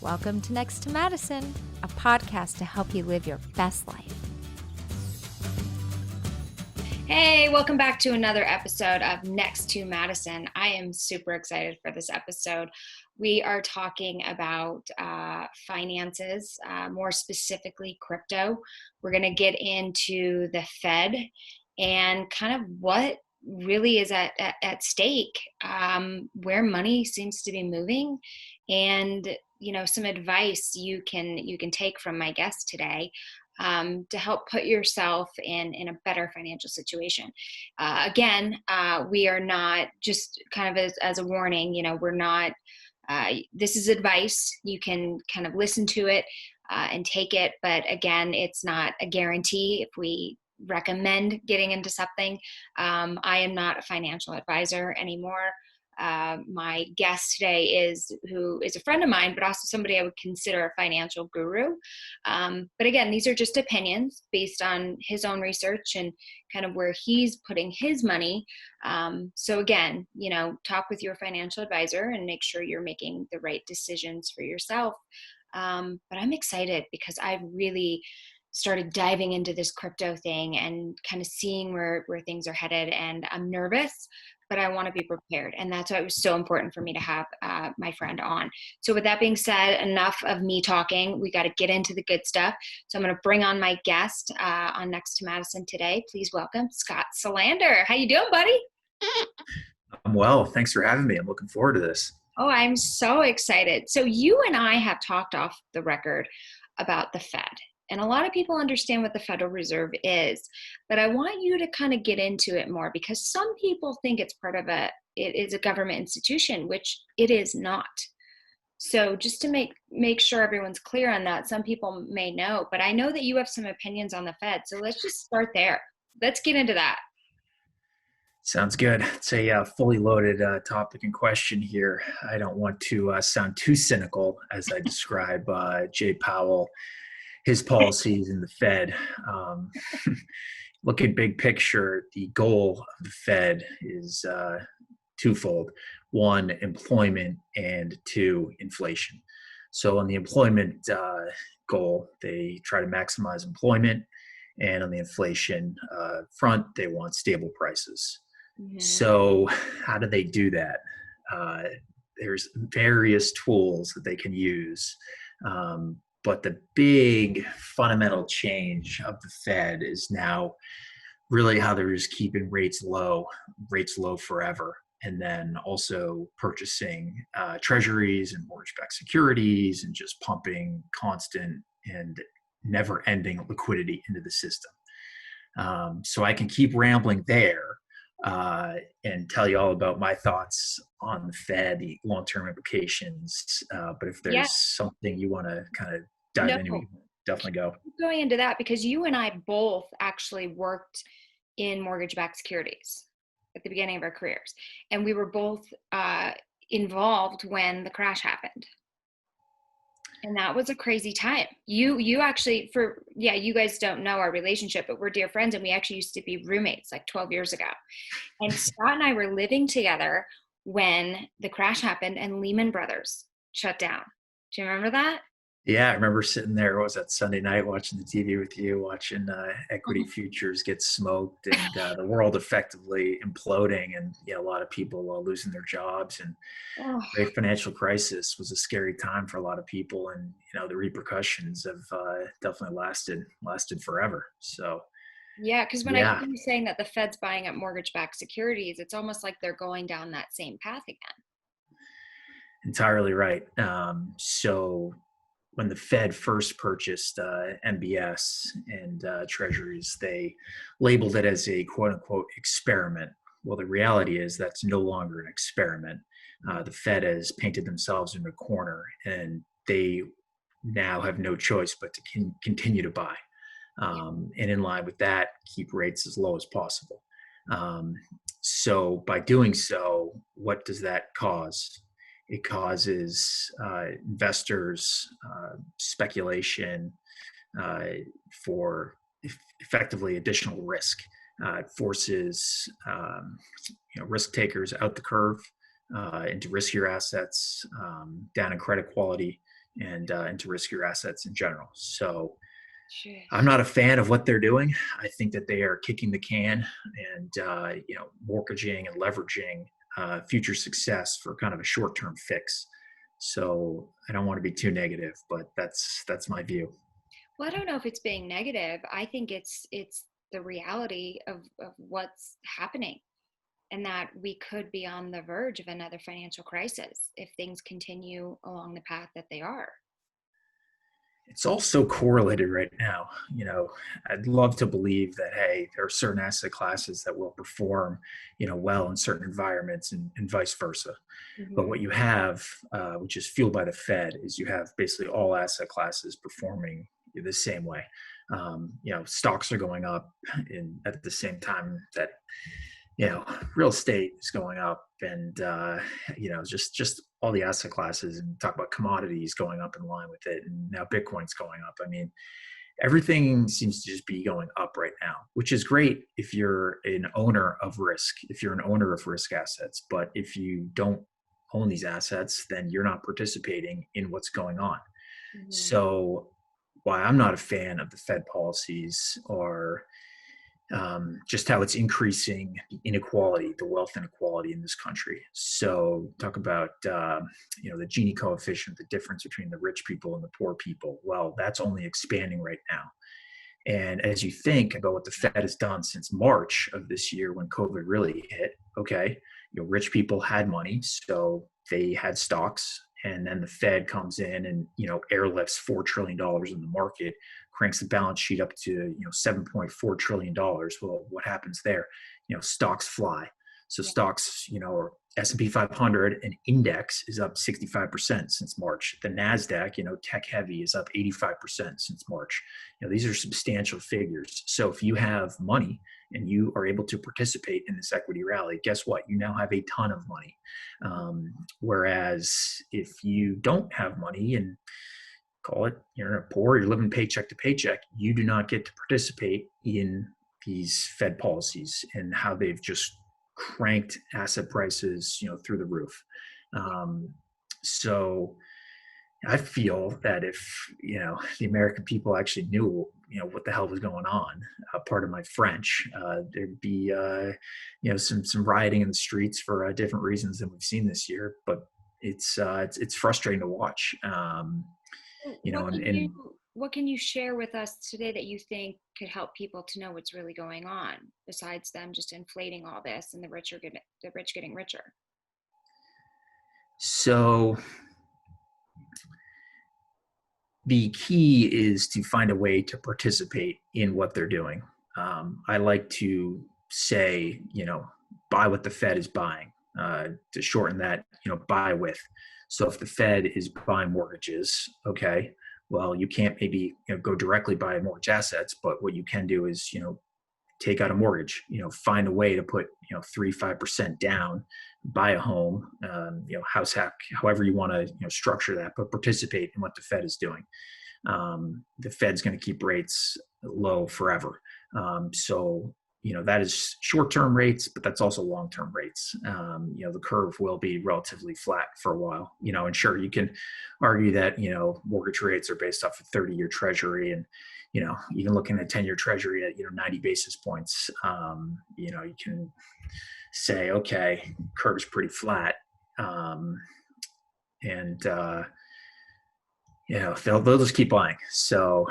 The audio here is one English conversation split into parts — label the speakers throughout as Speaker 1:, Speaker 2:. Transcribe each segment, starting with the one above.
Speaker 1: Welcome to Next to Madison, a podcast to help you live your best life. Hey, welcome back to another episode of Next to Madison. I am super excited for this episode. We are talking about finances, more specifically crypto. We're going to get into the Fed and kind of what really is at stake, where money seems to be moving, and some advice you can take from my guest today to help put yourself in a better financial situation. Again, we are not, just kind of as a warning, we're not, this is advice. You can kind of listen to it and take it. But again, it's not a guarantee. If we recommend getting into something, I am not a financial advisor anymore. My guest today is a friend of mine, but also somebody I would consider a financial guru. But again, these are just opinions based on his own research and kind of where he's putting his money. So again, talk with your financial advisor and make sure you're making the right decisions for yourself. But I'm excited because I've really started diving into this crypto thing and kind of seeing where things are headed. And I'm nervous, but I want to be prepared. And that's why it was so important for me to have my friend on. So with that being said, enough of me talking. We got to get into the good stuff. So I'm going to bring on my guest on Next to Madison today. Please welcome Scott Celander. How you doing, buddy?
Speaker 2: I'm well. Thanks for having me. I'm looking forward to this.
Speaker 1: Oh, I'm so excited. So you and I have talked off the record about the Fed. And a lot of people understand what the Federal Reserve is, but I want you to kind of get into it more because some people think it's it is a government institution, which it is not. So just to make sure everyone's clear on that, some people may know, but I know that you have some opinions on the Fed. So let's just start there. Let's get into that.
Speaker 2: Sounds good. It's a fully loaded topic and question here. I don't want to sound too cynical as I describe Jay Powell, his policies in the Fed. Looking big picture, the goal of the Fed is twofold. One, employment, and two, inflation. So on the employment goal, they try to maximize employment. And on the inflation front, they want stable prices. Mm-hmm. So how do they do that? There's various tools that they can use. But the big fundamental change of the Fed is now really how they're just keeping rates low forever. And then also purchasing treasuries and mortgage-backed securities and just pumping constant and never-ending liquidity into the system. So I can keep rambling there and tell you all about my thoughts on the Fed, the long-term implications. But if there's something you want to kind of dive into, definitely go.
Speaker 1: Going into that because you and I both actually worked in mortgage-backed securities at the beginning of our careers. And we were both involved when the crash happened. And that was a crazy time. You actually, you guys don't know our relationship, but we're dear friends and we actually used to be roommates like 12 years ago. And Scott and I were living together when the crash happened and Lehman Brothers shut down. Do you remember that?
Speaker 2: Yeah, I remember sitting there, what was that, Sunday night, watching the TV with you, watching equity futures get smoked and the world effectively imploding and a lot of people losing their jobs. And the great financial crisis was a scary time for a lot of people. And, the repercussions have definitely lasted forever. So,
Speaker 1: yeah, because when I hear you saying that the Fed's buying up mortgage-backed securities, it's almost like they're going down that same path again.
Speaker 2: Entirely right. So when the Fed first purchased MBS and treasuries, they labeled it as a quote unquote experiment. Well, the reality is that's no longer an experiment. The Fed has painted themselves in a corner and they now have no choice but to continue to buy. And in line with that, keep rates as low as possible. So by doing so, what does that cause? It causes investors speculation for effectively additional risk. It forces risk takers out the curve into riskier assets, down in credit quality. and into riskier assets in general. So I'm
Speaker 1: Jeez.
Speaker 2: not a fan of what they're doing. I think that they are kicking the can and mortgaging and leveraging future success for kind of a short-term fix. So I don't want to be too negative, but that's my view.
Speaker 1: Well, I don't know if it's being negative. I think it's the reality of what's happening, and that we could be on the verge of another financial crisis if things continue along the path that they are.
Speaker 2: It's all so correlated right now. I'd love to believe that, hey, there are certain asset classes that will perform, well in certain environments and vice versa. But
Speaker 1: Hmm.
Speaker 2: what you have, which is fueled by the Fed, is you have basically all asset classes performing the same way. Stocks are going up at the same time that real estate is going up, and just all the asset classes, and talk about commodities going up in line with it, and now Bitcoin's going up. I mean, everything seems to just be going up right now, which is great if you're an owner of risk, if you're an owner of risk assets. But if you don't own these assets, then you're not participating in what's going on.
Speaker 1: Hmm.
Speaker 2: So why I'm not a fan of the Fed policies are just how it's increasing the inequality, the wealth inequality in this country. So talk about the Gini coefficient, the difference between the rich people and the poor people. Well, that's only expanding right now. And as you think about what the Fed has done since March of this year, when COVID really hit, okay, rich people had money, so they had stocks, and then the Fed comes in and airlifts $4 trillion in the market, cranks the balance sheet up to $7.4 trillion. Well, what happens there? Stocks fly. So
Speaker 1: Yeah.
Speaker 2: stocks, or S&P 500, an index, is up 65% since March. The Nasdaq, tech heavy, is up 85% since March. These are substantial figures. So if you have money and you are able to participate in this equity rally, guess what? You now have a ton of money. Whereas if you don't have money, and call it you're poor, you're living paycheck to paycheck, you do not get to participate in these Fed policies and how they've just cranked asset prices, through the roof.
Speaker 1: Yeah.
Speaker 2: Um, so I feel that if the American people actually knew what the hell was going on, part of my French, there'd be some rioting in the streets for different reasons than we've seen this year. But it's frustrating to watch.
Speaker 1: So
Speaker 2: You know,
Speaker 1: what
Speaker 2: and,
Speaker 1: can you
Speaker 2: and
Speaker 1: what can you share with us today that you think could help people to know what's really going on, besides them just inflating all this and the rich getting richer?
Speaker 2: so the key is to find a way to participate in what they're doing. I like to say, buy what the Fed is buying. To shorten that, buy with. So if the Fed is buying mortgages, okay, well, you can't maybe go directly buy mortgage assets, but what you can do is take out a mortgage, find a way to put 3-5% down, buy a home, house hack, however you want to structure that, but participate in what the Fed is doing. The Fed's going to keep rates low forever. So that is short-term rates, but that's also long-term rates. The curve will be relatively flat for a while. And sure, you can argue that mortgage rates are based off a 30-year Treasury, and even looking at 10-year Treasury at 90 basis points, you can say, okay, curve's pretty flat, and they'll just keep buying. So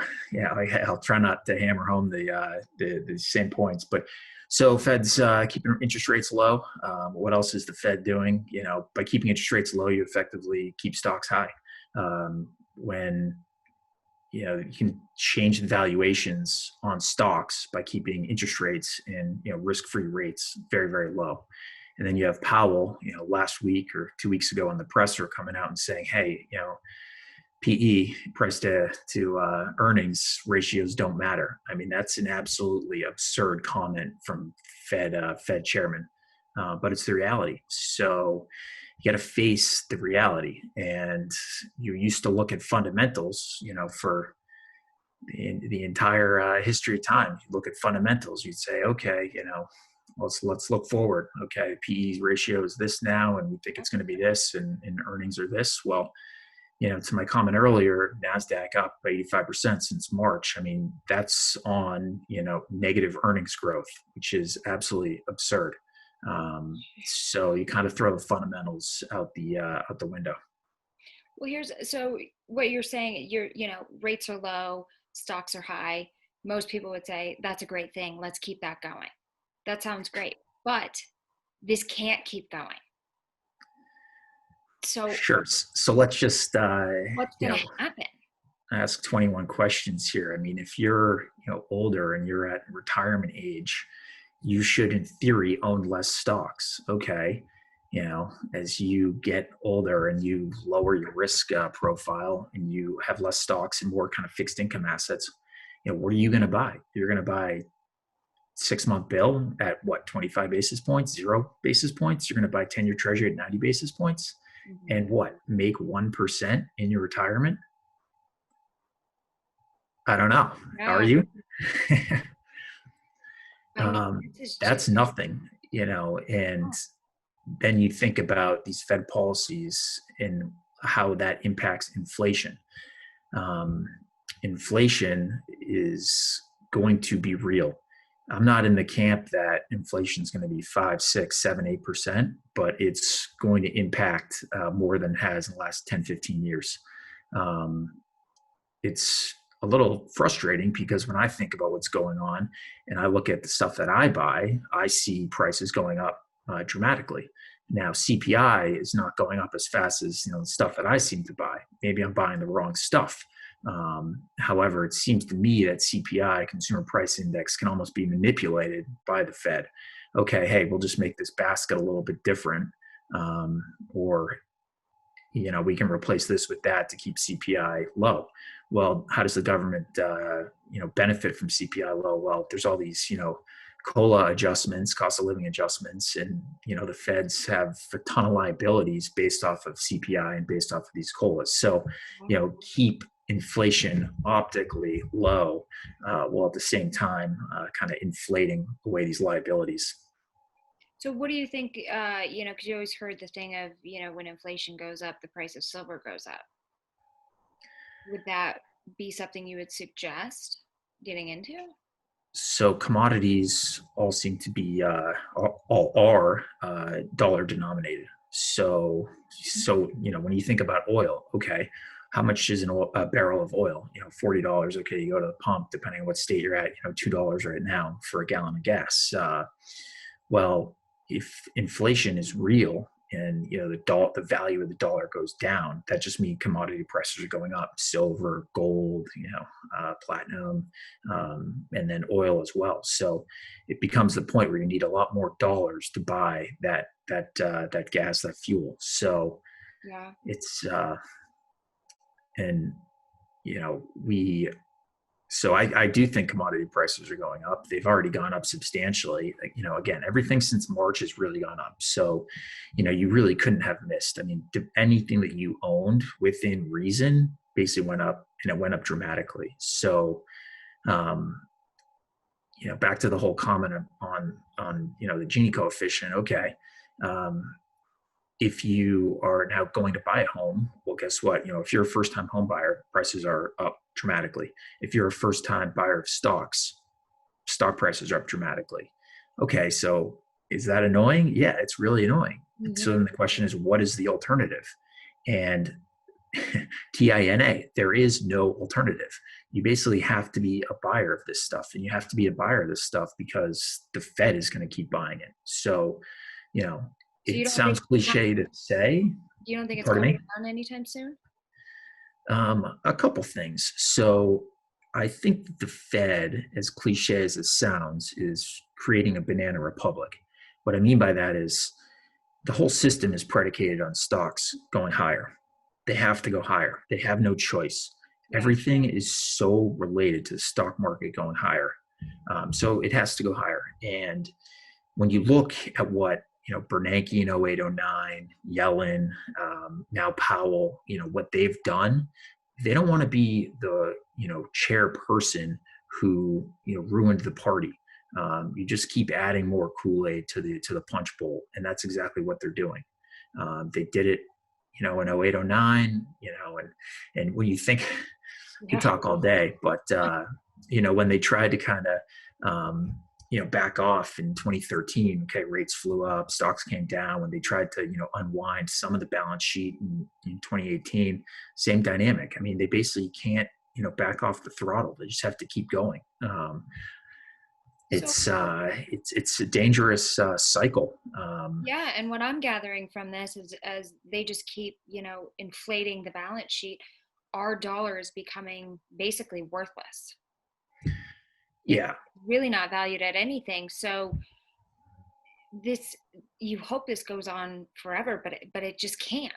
Speaker 2: I'll try not to hammer home the same points. But so Fed's keeping interest rates low. What else is the Fed doing? By keeping interest rates low, you effectively keep stocks high. When you can change the valuations on stocks by keeping interest rates and risk-free rates very, very low. And then you have Powell, last week or 2 weeks ago on the presser, coming out and saying, hey, PE, price to earnings ratios, don't matter. I mean, that's an absolutely absurd comment from Fed chairman, but it's the reality. So you got to face the reality. And you used to look at fundamentals, for the entire history of time. You look at fundamentals, you'd say, okay, let's look forward. Okay, PE ratio is this now, and we think it's going to be this, and earnings are this. Well, To my comment earlier, NASDAQ up by 85% since March. I mean, that's on, negative earnings growth, which is absolutely absurd. So you kind of throw the fundamentals out the window.
Speaker 1: Well, so what you're saying, rates are low, stocks are high. Most people would say that's a great thing. Let's keep that going. That sounds great. But this can't keep going. So
Speaker 2: Sure. So let's just,
Speaker 1: what's going to happen?
Speaker 2: ask 21 questions here. I mean, if you're, older and you're at retirement age, you should, in theory, own less stocks. Okay. As you get older and you lower your risk profile and you have less stocks and more kind of fixed income assets, what are you going to buy? You're going to buy 6-month bill at what, 25 basis points, 0 basis points? You're going to buy 10-year treasury at 90 basis points and what, make 1% in your retirement? I don't know.
Speaker 1: No,
Speaker 2: Are you?
Speaker 1: I mean,
Speaker 2: That's nothing, and then you think about these Fed policies and how that impacts inflation. Inflation is going to be real. I'm not in the camp that inflation is going to be 5, 6, 7, 8%, but it's going to impact more than it has in the last 10, 15 years. It's a little frustrating because when I think about what's going on and I look at the stuff that I buy, I see prices going up dramatically. Now, CPI is not going up as fast as the stuff that I seem to buy. Maybe I'm buying the wrong stuff. However, it seems to me that CPI, Consumer Price Index, can almost be manipulated by the Fed. Okay, hey, we'll just make this basket a little bit different, or we can replace this with that to keep CPI low. Well, how does the government, benefit from CPI low? Well, there's all these, COLA adjustments, cost of living adjustments, and the Feds have a ton of liabilities based off of CPI and based off of these COLAs. So, keep inflation optically low, while at the same time kind of inflating away these liabilities.
Speaker 1: So what do you think, because you always heard the thing of, when inflation goes up, the price of silver goes up. Would that be something you would suggest getting into?
Speaker 2: So commodities all seem to be all are dollar denominated. So when you think about oil, okay, how much is a barrel of oil? $40. Okay, you go to the pump, depending on what state you're at, $2 right now for a gallon of gas. Well, if inflation is real and the value of the dollar goes down, that just means commodity prices are going up: silver, gold, platinum, and then oil as well. So it becomes the point where you need a lot more dollars to buy that gas, that fuel. So
Speaker 1: Yeah.
Speaker 2: it's and we so I do think commodity prices are going up. They've already gone up substantially. Again, everything since March has really gone up. So, you really couldn't have missed. I mean, anything that you owned within reason basically went up, and it went up dramatically. So, back to the whole comment on the Gini coefficient. Okay. If you are now going to buy a home, well, guess what? If you're a first-time home buyer, prices are up dramatically. If you're a first-time buyer of stocks, stock prices are up dramatically. Okay, so is that annoying? Yeah, it's really annoying. Mm-hmm. So then the question is, what is the alternative? And TINA, there is no alternative. You basically have to be a buyer of this stuff, and you have to be a buyer of this stuff because the Fed is going to keep buying it. So, it sounds cliche to say.
Speaker 1: You don't think it's going down anytime soon?
Speaker 2: A couple things. So I think the Fed, as cliche as it sounds, is creating a banana republic. What I mean by that is the whole system is predicated on stocks going higher. They have to go higher. They have no choice. Yeah. Everything is so related to the stock market going higher. So it has to go higher. And when you look at what Bernanke in 08, 09, Yellen, now Powell, what they've done, they don't want to be the, chairperson who, ruined the party. You just keep adding more Kool-Aid to the punch bowl. And that's exactly what they're doing. They did it, in 08, 09, and when you think, could
Speaker 1: Yeah.
Speaker 2: talk all day, but when they tried to kind of back off in 2013, okay, rates flew up, stocks came down. When they tried to unwind some of the balance sheet in 2018, same dynamic. I mean, they basically can't back off the throttle. They just have to keep going.
Speaker 1: So
Speaker 2: It's a dangerous cycle.
Speaker 1: yeah, and what I'm gathering from this is as they just keep, inflating the balance sheet, our dollar is becoming basically worthless. It's
Speaker 2: Yeah.
Speaker 1: really not valued at anything. So this, you hope this goes on forever, but it just can't.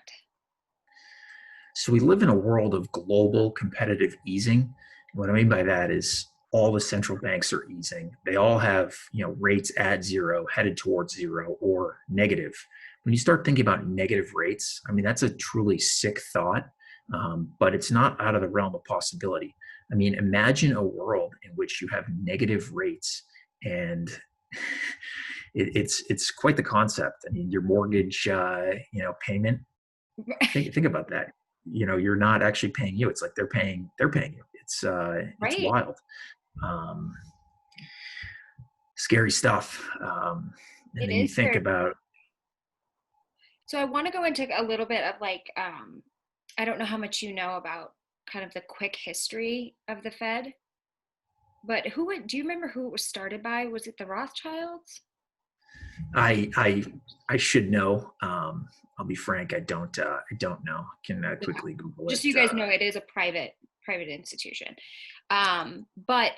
Speaker 2: So we live in a world of global competitive easing. What I mean by that is all the central banks are easing. They all have, rates at zero, headed towards zero, or negative. When you start thinking about negative rates, I mean, that's a truly sick thought, but it's not out of the realm of possibility. I mean, imagine a world in which you have negative rates, and it's quite the concept. I mean, your mortgage, payment. Think about that. You're not actually paying you. It's like they're paying you. It's
Speaker 1: Right.
Speaker 2: wild. Scary stuff. And
Speaker 1: It
Speaker 2: then you
Speaker 1: is
Speaker 2: think
Speaker 1: scary.
Speaker 2: about,
Speaker 1: So I want to go into a little bit of I don't know how much you know about kind of the quick history of the Fed, but do you remember who it was started by? Was it the Rothschilds?
Speaker 2: I should know. I'll be frank. I don't know. I can
Speaker 1: Okay.
Speaker 2: quickly Google
Speaker 1: Just so
Speaker 2: it.
Speaker 1: you guys know, it is a private institution. But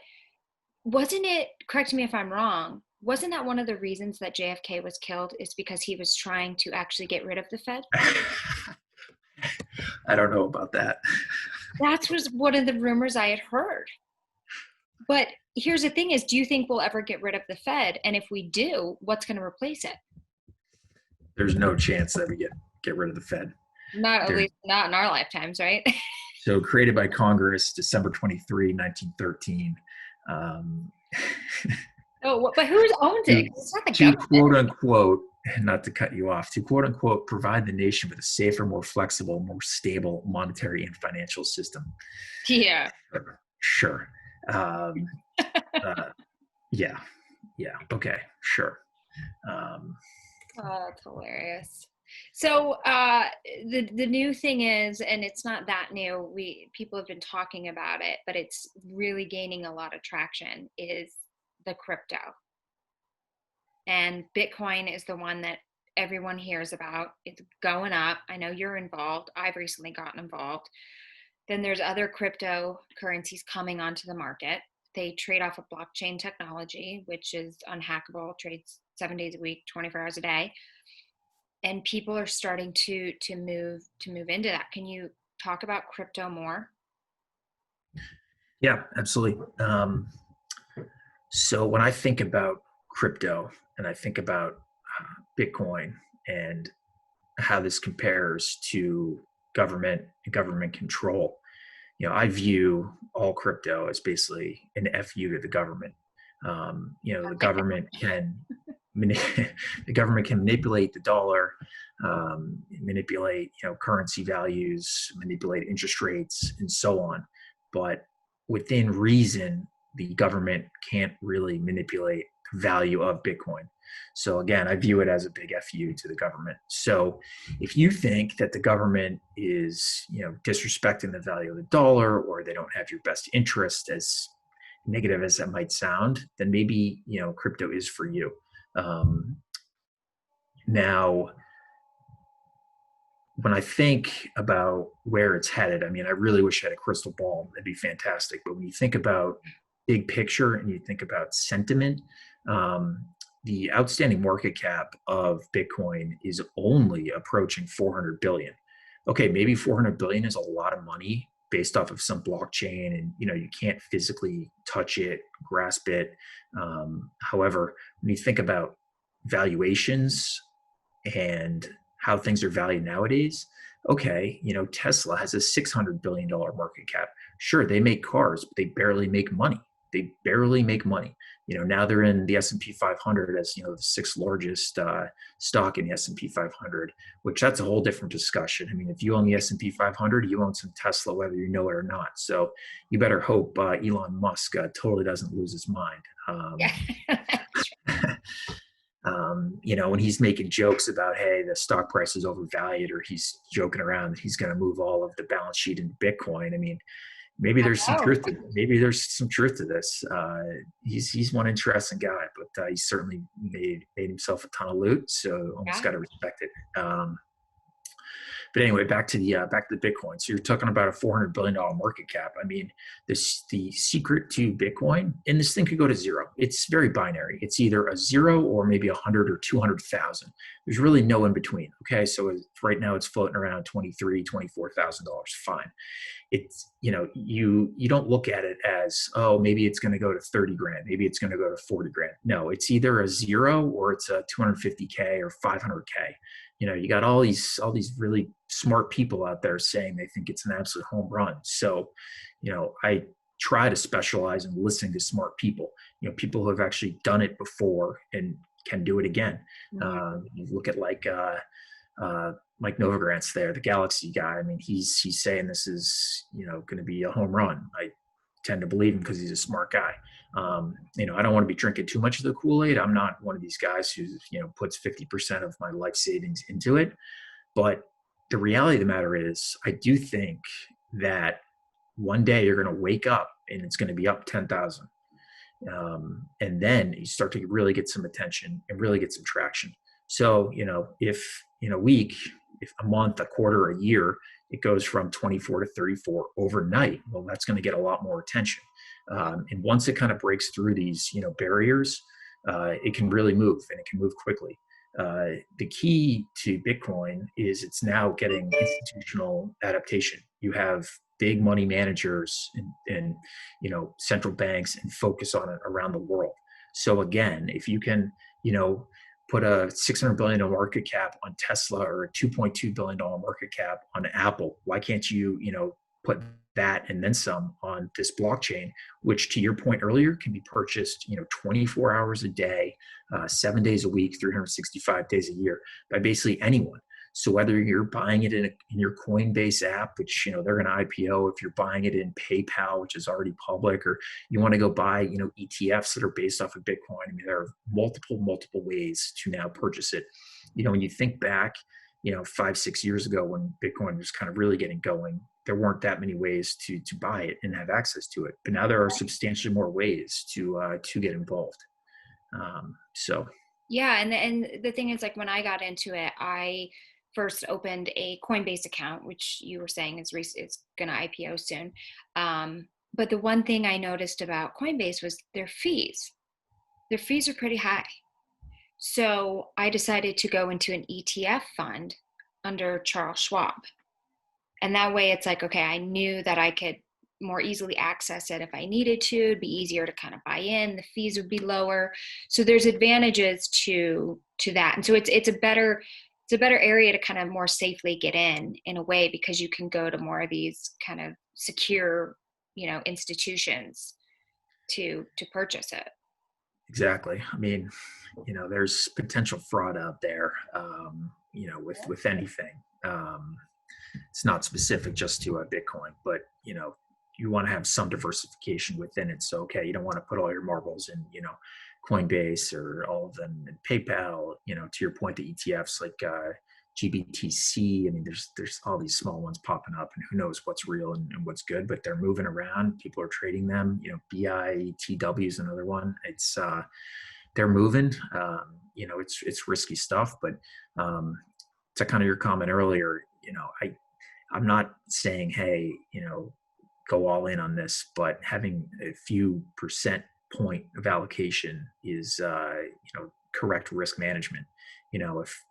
Speaker 1: wasn't it, correct me if I'm wrong, wasn't that one of the reasons that JFK was killed is because he was trying to actually get rid of the Fed?
Speaker 2: I don't know about that.
Speaker 1: That was one of the rumors I had heard. But here's the thing is, do you think we'll ever get rid of the Fed? And if we do, what's going to replace it?
Speaker 2: There's no chance that we get rid of the Fed.
Speaker 1: Not at
Speaker 2: There,
Speaker 1: least not in our lifetimes, right?
Speaker 2: so created by Congress, December 23, 1913. Um,
Speaker 1: Oh, but who owns it?
Speaker 2: to
Speaker 1: 'Cause it's not the
Speaker 2: to
Speaker 1: government.
Speaker 2: quote unquote, not to cut you off, to quote unquote provide the nation with a safer, more flexible, more stable monetary and financial system.
Speaker 1: Yeah.
Speaker 2: Sure. Um, uh, yeah. Yeah. Okay. Sure. Um,
Speaker 1: Oh, that's hilarious. So the new thing is, and it's not that new. People have been talking about it, but it's really gaining a lot of traction. Is the crypto, and Bitcoin is the one that everyone hears about. It's going up. I know you're involved. I've recently gotten involved. Then there's other cryptocurrencies coming onto the market. They trade off of blockchain technology, which is unhackable, trades 7 days a week, 24 hours a day. And people are starting to move into that. Can you talk about crypto more?
Speaker 2: yeah, absolutely. So when I think about crypto and I think about Bitcoin and how this compares to government and government control, I view all crypto as basically an FU to the government. The government can the government can manipulate the dollar, manipulate currency values, manipulate interest rates, and so on. But within reason, the government can't really manipulate the value of Bitcoin. So again, I view it as a big FU to the government. So if you think that the government is, disrespecting the value of the dollar, or they don't have your best interest, as negative as that might sound, then maybe, crypto is for you. Now, when I think about where it's headed, I mean, I really wish I had a crystal ball. That'd be fantastic. But when you think about big picture and you think about sentiment, the outstanding market cap of Bitcoin is only approaching 400 billion. Okay, maybe 400 billion is a lot of money based off of some blockchain, and you can't physically touch it, grasp it. However, when you think about valuations and how things are valued nowadays, okay, Tesla has a $600 billion market cap. Sure, they make cars, but they barely make money. they barely make money. Now they're in the S&P 500 as, the sixth largest stock in the S&P 500, which that's a whole different discussion. I mean, if you own the S&P 500, you own some Tesla, whether you know it or not. So you better hope Elon Musk totally doesn't lose his mind.
Speaker 1: Yeah.
Speaker 2: When he's making jokes about, hey, the stock price is overvalued, or he's joking around that he's going to move all of the balance sheet into Bitcoin. I mean, maybe there's some truth to this. He's one interesting guy, but he certainly made himself a ton of loot. So almost got to respect it. But anyway, back to the Bitcoin. So you're talking about a $400 billion market cap. I mean, the secret to Bitcoin, and this thing could go to zero. It's very binary. It's either a zero or maybe 100 or 200,000. There's really no in between. Okay, so right now it's floating around $23,000, $24,000. Fine. It's, you don't look at it as, oh, maybe it's going to go to 30 grand, maybe it's going to go to 40 grand. No, it's either a zero or it's a 250K or 500K. You got all these really smart people out there saying they think it's an absolute home run. So, I try to specialize in listening to smart people, people who have actually done it before and can do it again. You look at Mike Novogratz there, the Galaxy guy. I mean, he's saying this is, going to be a home run. I tend to believe him because he's a smart guy. I don't want to be drinking too much of the Kool-Aid. I'm not one of these guys who, puts 50% of my life savings into it. But the reality of the matter is, I do think that one day you're going to wake up and it's going to be up 10,000. And then you start to really get some attention and really get some traction. So, if in a week, if a month, a quarter, a year, it goes from 24 to 34 overnight, well, that's going to get a lot more attention. And once it kind of breaks through these, barriers, it can really move, and it can move quickly. The key to Bitcoin is it's now getting institutional adaptation. You have big money managers and central banks and focus on it around the world. So again, if you can, put a $600 billion market cap on Tesla or a $2.2 billion market cap on Apple, why can't you, put that and then some on this blockchain, which, to your point earlier, can be purchased, 24 hours a day, 7 days a week, 365 days a year by basically anyone. So whether you're buying it in your Coinbase app, which, they're going to IPO, if you're buying it in PayPal, which is already public, or you want to go buy, ETFs that are based off of Bitcoin. I mean, there are multiple ways to now purchase it. When you think back, 5-6 years ago when Bitcoin was kind of really getting going, there weren't that many ways to buy it and have access to it. But now there are substantially more ways to get involved.
Speaker 1: Yeah, and the thing is, like, when I got into it, I first opened a Coinbase account, which you were saying is going to IPO soon. But the one thing I noticed about Coinbase was their fees. Their fees are pretty high. So I decided to go into an ETF fund under Charles Schwab. And that way it's like, okay, I knew that I could more easily access it if I needed to. It'd be easier to kind of buy in. The fees would be lower. So there's advantages to that. And so it's a better area to kind of more safely get in a way, because you can go to more of these kind of secure, institutions to purchase it.
Speaker 2: Exactly. I mean, there's potential fraud out there, with anything. It's not specific just to a Bitcoin, but, you want to have some diversification within it. So, okay, you don't want to put all your marbles in, Coinbase or all of them in PayPal, to your point, the ETFs like GBTC. I mean, there's all these small ones popping up, and who knows what's real and what's good, but they're moving around. People are trading them. BITW is another one. It's they're moving. It's risky stuff, but to kind of your comment earlier, I'm not saying, hey, go all in on this, but having a few percent point of allocation is, correct risk management. If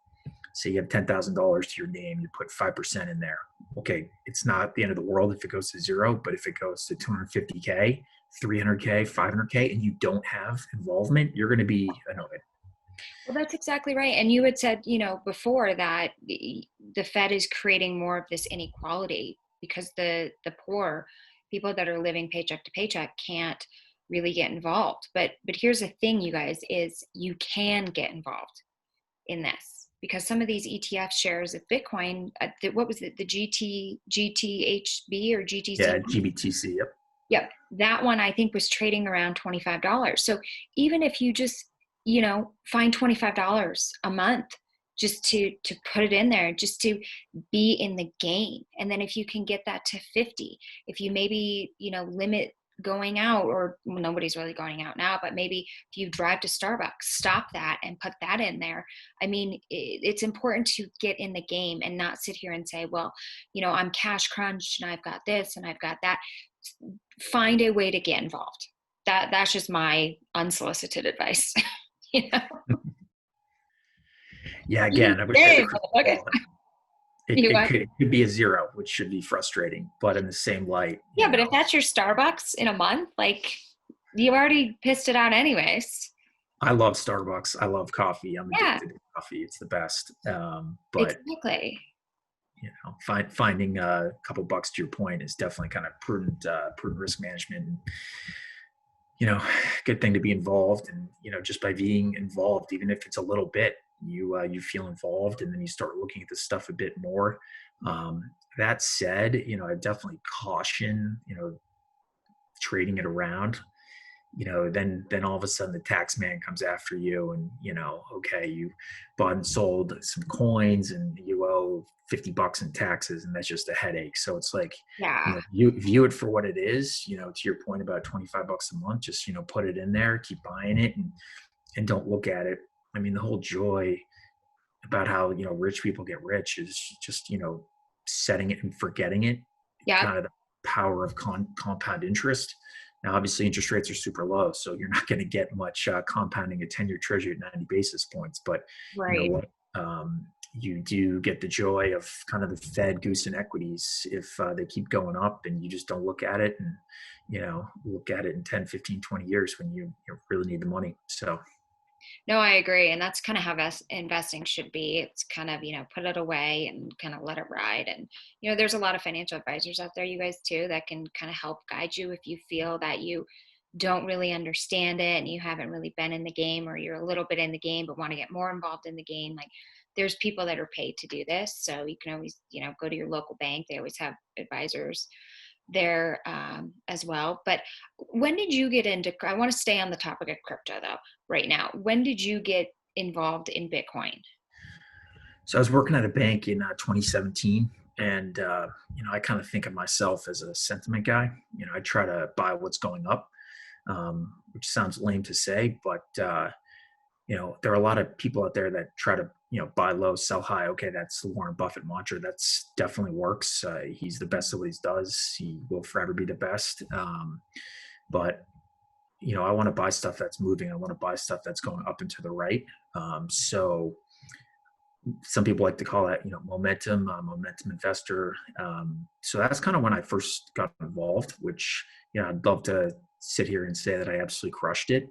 Speaker 2: say you have $10,000 to your name, you put 5% in there. Okay, it's not the end of the world if it goes to zero, but if it goes to 250K, 300K, 500K, and you don't have involvement, you're going to be annoyed.
Speaker 1: Well, that's exactly right. And you had said, before that the Fed is creating more of this inequality because the poor people that are living paycheck to paycheck can't really get involved. But here's the thing, you guys, is you can get involved in this, because some of these ETF shares of Bitcoin, what was it, the GTHB or GTC?
Speaker 2: Yeah, GBTC. Yep.
Speaker 1: Yep. That one I think was trading around $25. So even if you just, find $25 a month just to put it in there, just to be in the game. And then if you can get that to 50, if you maybe, limit going out, or well, nobody's really going out now, but maybe if you drive to Starbucks, stop that and put that in there. I mean, it's important to get in the game and not sit here and say, well, I'm cash crunched and I've got this and I've got that. Find a way to get involved. That's just my unsolicited advice.
Speaker 2: Yeah, again, I wish I had a crystal ball. It could be a zero, which should be frustrating, but in the same light.
Speaker 1: Yeah, but if that's your Starbucks in a month, like, you already pissed it out anyways.
Speaker 2: I love Starbucks. I love coffee. I'm addicted to coffee. It's the best. But
Speaker 1: exactly.
Speaker 2: Finding a couple bucks, to your point, is definitely kind of prudent risk management. And, good thing to be involved. And, just by being involved, even if it's a little bit, you feel involved, and then you start looking at this stuff a bit more. That said, I definitely caution, trading it around. Then all of a sudden the tax man comes after you, and okay, you bought and sold some coins and you owe $50 in taxes, and that's just a headache. So it's like, you view it for what it is. To your point about $25 a month, just put it in there, keep buying it, and don't look at it. I mean, the whole joy about how rich people get rich is just setting it and forgetting it.
Speaker 1: Yeah,
Speaker 2: kind of the power of compound interest. Now, obviously, interest rates are super low, so you're not going to get much compounding a 10-year treasury at 90 basis points. But
Speaker 1: right.
Speaker 2: You do get the joy of kind of the Fed goose equities if they keep going up, and you just don't look at it, and look at it in 10, 15, 20 years when you really need the money. So.
Speaker 1: No, I agree. And that's kind of how investing should be. It's kind of, put it away and kind of let it ride. And, there's a lot of financial advisors out there, you guys too, that can kind of help guide you if you feel that you don't really understand it and you haven't really been in the game, or you're a little bit in the game but want to get more involved in the game. Like, there's people that are paid to do this. So you can always, go to your local bank. They always have advisors there as well. But when did you get into, I want to stay on the topic of crypto though right now. When did you get involved in Bitcoin?
Speaker 2: So I was working at a bank in 2017, and I kind of think of myself as a sentiment guy. I try to buy what's going up, which sounds lame to say, but there are a lot of people out there that try to buy low, sell high. Okay, that's the Warren Buffett mantra. That's definitely works. He's the best at what he does. He will forever be the best. But I want to buy stuff that's moving. I want to buy stuff that's going up and to the right. So some people like to call that momentum. Momentum investor. So that's kind of when I first got involved. Which I'd love to sit here and say that I absolutely crushed it.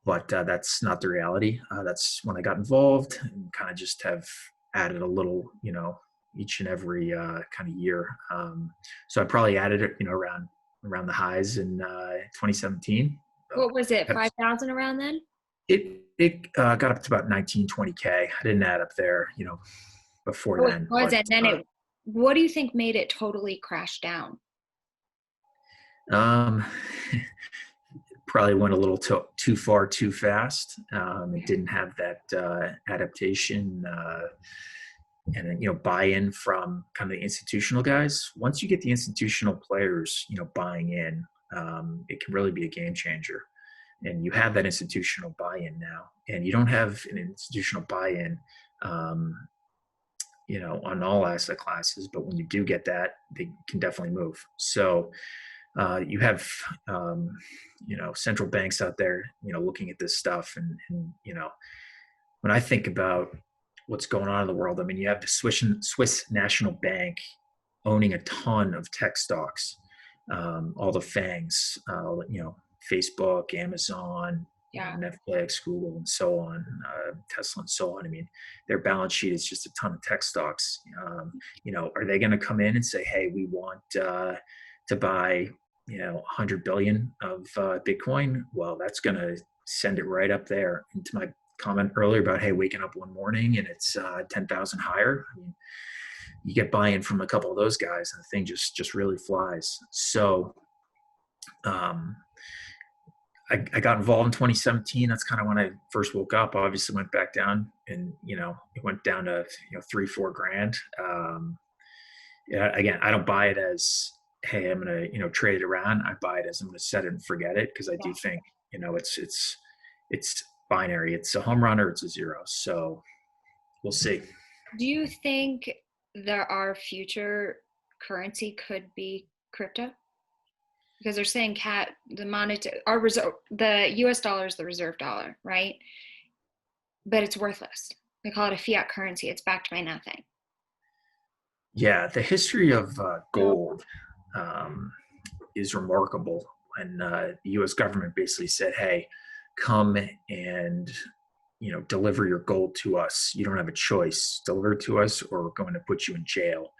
Speaker 2: But that's not the reality. That's when I got involved, and kind of just have added a little, each and every kind of year. So I probably added it, around the highs in 2017.
Speaker 1: What was it, 5,000 around then?
Speaker 2: It got up to about 19, 20K. I didn't add up there, before then.
Speaker 1: It was, and then what do you think made it totally crash down?
Speaker 2: Probably went a little too far too fast. It didn't have that adaptation and buy-in from kind of the institutional guys. Once you get the institutional players buying in, it can really be a game changer. And you have that institutional buy-in now, and you don't have an institutional buy-in on all asset classes, but when you do get that, they can definitely move. So you have central banks out there looking at this stuff, and when I think about what's going on in the world, I mean, you have the Swiss National Bank owning a ton of tech stocks, all the FANGs, Facebook, Amazon, Netflix, Google, and so on, Tesla, and so on. I mean, their balance sheet is just a ton of tech stocks. Are they going to come in and say, hey, we want to buy 100 billion of Bitcoin, well, that's going to send it right up there. And to my comment earlier about, hey, waking up one morning and it's 10,000 higher. I mean, you get buy-in from a couple of those guys and the thing just really flies. So um, I got involved in 2017. That's kind of when I first woke up. Obviously went back down, and it went down to 3-4 grand. Yeah, again, I don't buy it as, hey, I'm gonna trade it around. I buy it as I'm gonna set it and forget it, because I do think it's binary. It's a home run or it's a zero. So we'll see.
Speaker 1: Do you think our future currency could be crypto? Because they're saying the US dollar is the reserve dollar, right? But it's worthless. They call it a fiat currency. It's backed by nothing.
Speaker 2: Yeah, the history of gold is remarkable. And the U.S. government basically said, "Hey, come and deliver your gold to us. You don't have a choice. Deliver it to us, or we're going to put you in jail."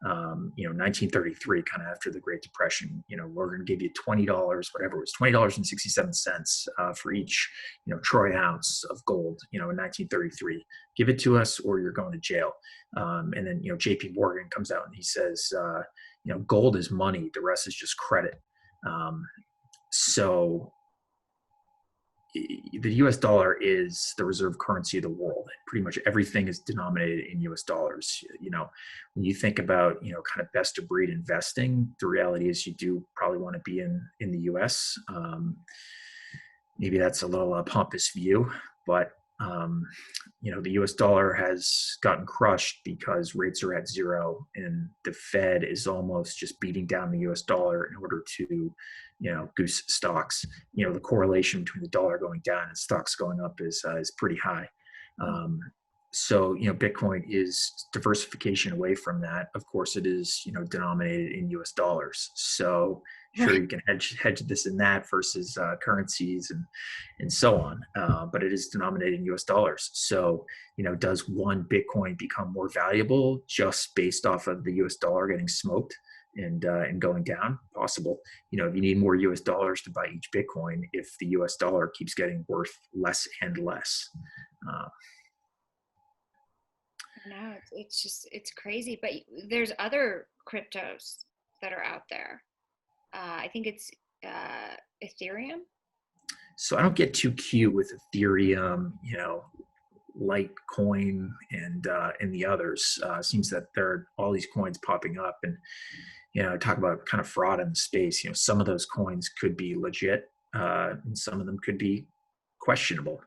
Speaker 2: 1933, kind of after the Great Depression. We're going to give you $20, whatever it was, $20.67 for each troy ounce of gold. In 1933, give it to us, or you're going to jail. And then J.P. Morgan comes out and he says, gold is money. The rest is just credit. So the US dollar is the reserve currency of the world. Pretty much everything is denominated in US dollars. When you think about, kind of best of breed investing, the reality is you do probably want to be in the US. Maybe that's a little pompous view, but the US dollar has gotten crushed because rates are at zero, and the Fed is almost just beating down the US dollar in order to goose stocks. The correlation between the dollar going down and stocks going up is pretty high. So Bitcoin is diversification away from that. Of course, it is denominated in US dollars. So sure, you can hedge this and that versus currencies and so on, but it is denominated in US dollars. So does one Bitcoin become more valuable just based off of the US dollar getting smoked and going down? Possible. If you need more US dollars to buy each Bitcoin, if the US dollar keeps getting worth less and less.
Speaker 1: No, it's crazy. But there's other cryptos that are out there. I think it's Ethereum.
Speaker 2: So I don't get too cute with Ethereum, Litecoin and the others. Seems that there are all these coins popping up, and talk about kind of fraud in the space. Some of those coins could be legit, and some of them could be questionable.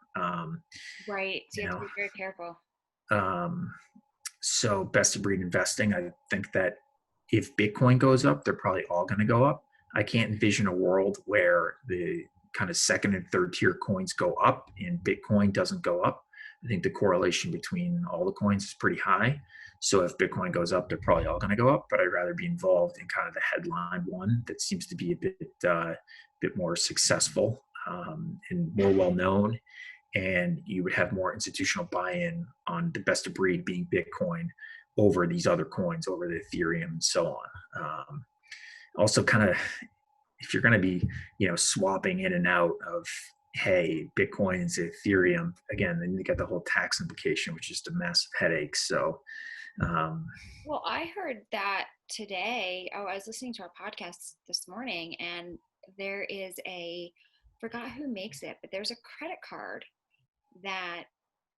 Speaker 1: Right. So you have to be very careful.
Speaker 2: So best of breed investing, I think that if Bitcoin goes up, they're probably all going to go up. I can't envision a world where the kind of second and third tier coins go up and Bitcoin doesn't go up. I think the correlation between all the coins is pretty high. So if Bitcoin goes up, they're probably all going to go up, but I'd rather be involved in kind of the headline one that seems to be a bit more successful and more well-known. And you would have more institutional buy-in on the best of breed being Bitcoin over these other coins, over the Ethereum and so on. Also kind of, if you're going to be, swapping in and out of, hey, Bitcoin is Ethereum, again, then you get the whole tax implication, which is just a massive headache. So,
Speaker 1: well, I heard that today. Oh, I was listening to our podcast this morning, and there is forgot who makes it, but there's a credit card that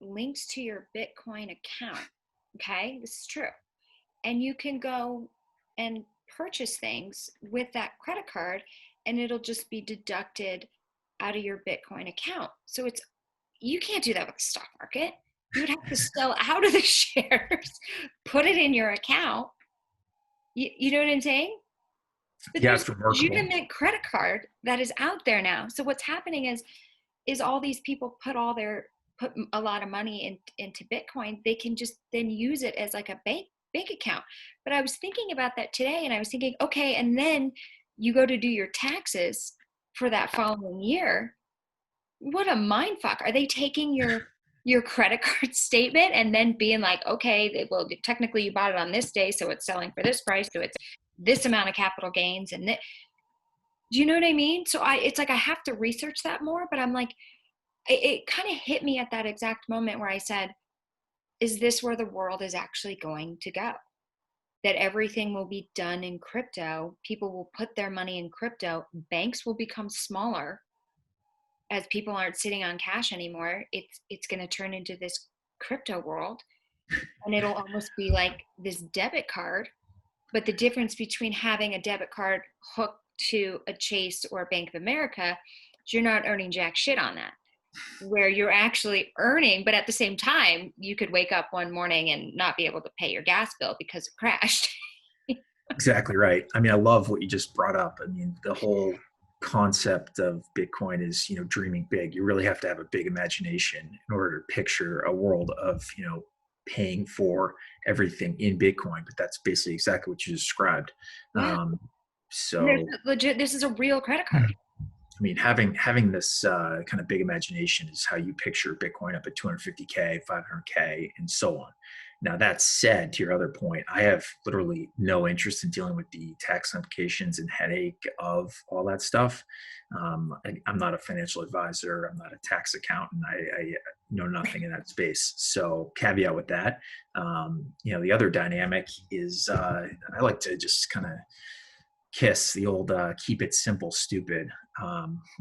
Speaker 1: links to your Bitcoin account. Okay, this is true. And you can go and purchase things with that credit card, and it'll just be deducted out of your Bitcoin account. So you can't do that with the stock market. You would have to sell out of the shares, put it in your account. You know what I'm saying? But
Speaker 2: yeah,
Speaker 1: there's
Speaker 2: it's
Speaker 1: a
Speaker 2: remarkable.
Speaker 1: legitimate credit card that is out there now. So what's happening is all these people put a lot of money into Bitcoin. They can just then use it as like a bank account. But I was thinking about that today, and I was thinking, okay, and then you go to do your taxes for that following year. What a mind fuck. Are they taking your credit card statement and then being like, okay, well, technically you bought it on this day, so it's selling for this price, so it's this amount of capital gains, and Do you know what I mean? So it's like I have to research that more, but I'm like, it kind of hit me at that exact moment where I said, is this where the world is actually going to go? That everything will be done in crypto. People will put their money in crypto. Banks will become smaller as people aren't sitting on cash anymore. It's going to turn into this crypto world, and it'll almost be like this debit card. But the difference between having a debit card hooked to a Chase or a Bank of America is you're not earning jack shit on that. Where you're actually earning, but at the same time, you could wake up one morning and not be able to pay your gas bill because it crashed.
Speaker 2: Exactly right. I mean, I love what you just brought up. I mean, the whole concept of Bitcoin is, dreaming big. You really have to have a big imagination in order to picture a world of, paying for everything in Bitcoin. But that's basically exactly what you described.
Speaker 1: Yeah. And there's
Speaker 2: So
Speaker 1: legit, this is a real credit card.
Speaker 2: I mean, having this kind of big imagination is how you picture Bitcoin up at 250K, 500K, and so on. Now, that said, to your other point, I have literally no interest in dealing with the tax implications and headache of all that stuff. I'm not a financial advisor. I'm not a tax accountant. I know nothing in that space. So, caveat with that. The other dynamic is I like to just kind of kiss the old keep it simple stupid,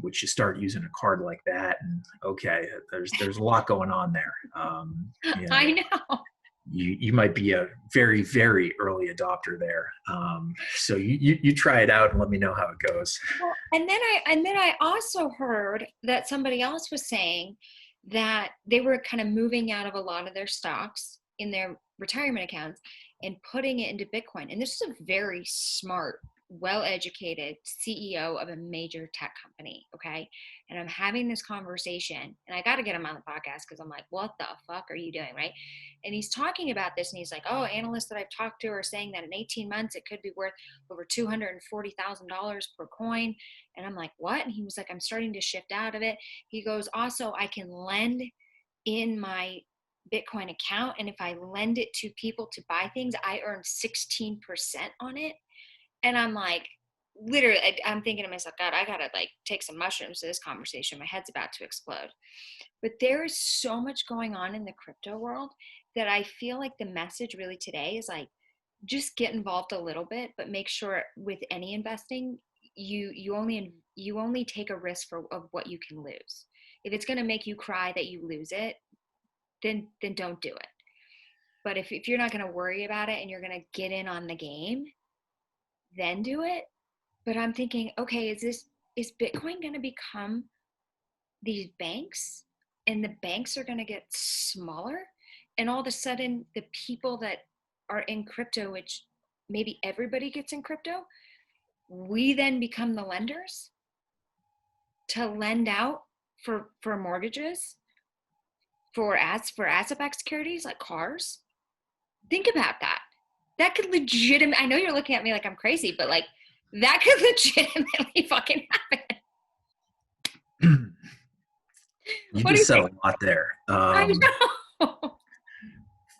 Speaker 2: which you start using a card like that and okay, there's a lot going on there.
Speaker 1: I know.
Speaker 2: You might be a very, very early adopter there. So you try it out and let me know how it goes.
Speaker 1: Well, and then I also heard that somebody else was saying that they were kind of moving out of a lot of their stocks in their retirement accounts and putting it into Bitcoin. And this is a very smart, well-educated CEO of a major tech company. Okay. And I'm having this conversation and I got to get him on the podcast because I'm like, what the fuck are you doing? Right. And he's talking about this and he's like, oh, analysts that I've talked to are saying that in 18 months, it could be worth over $240,000 per coin. And I'm like, what? And he was like, I'm starting to shift out of it. He goes, also, I can lend in my Bitcoin account. And if I lend it to people to buy things, I earn 16% on it. And I'm like, literally, I'm thinking to myself, God, I gotta like take some mushrooms to this conversation. My head's about to explode. But there is so much going on in the crypto world that I feel like the message really today is like, just get involved a little bit, but make sure with any investing, you only take a risk of what you can lose. If it's gonna make you cry that you lose it, then don't do it. But if you're not gonna worry about it and you're gonna get in on the game, then do it. But I'm thinking, okay, is Bitcoin going to become these banks and the banks are going to get smaller and all of a sudden the people that are in crypto, which maybe everybody gets in crypto, we then become the lenders to lend out for mortgages, for asset-backed securities like cars. Think about that. That could legitimately, I know you're looking at me like I'm crazy, but like that could legitimately fucking happen.
Speaker 2: You
Speaker 1: What do
Speaker 2: just
Speaker 1: you
Speaker 2: said
Speaker 1: think?
Speaker 2: a lot there.
Speaker 1: I know.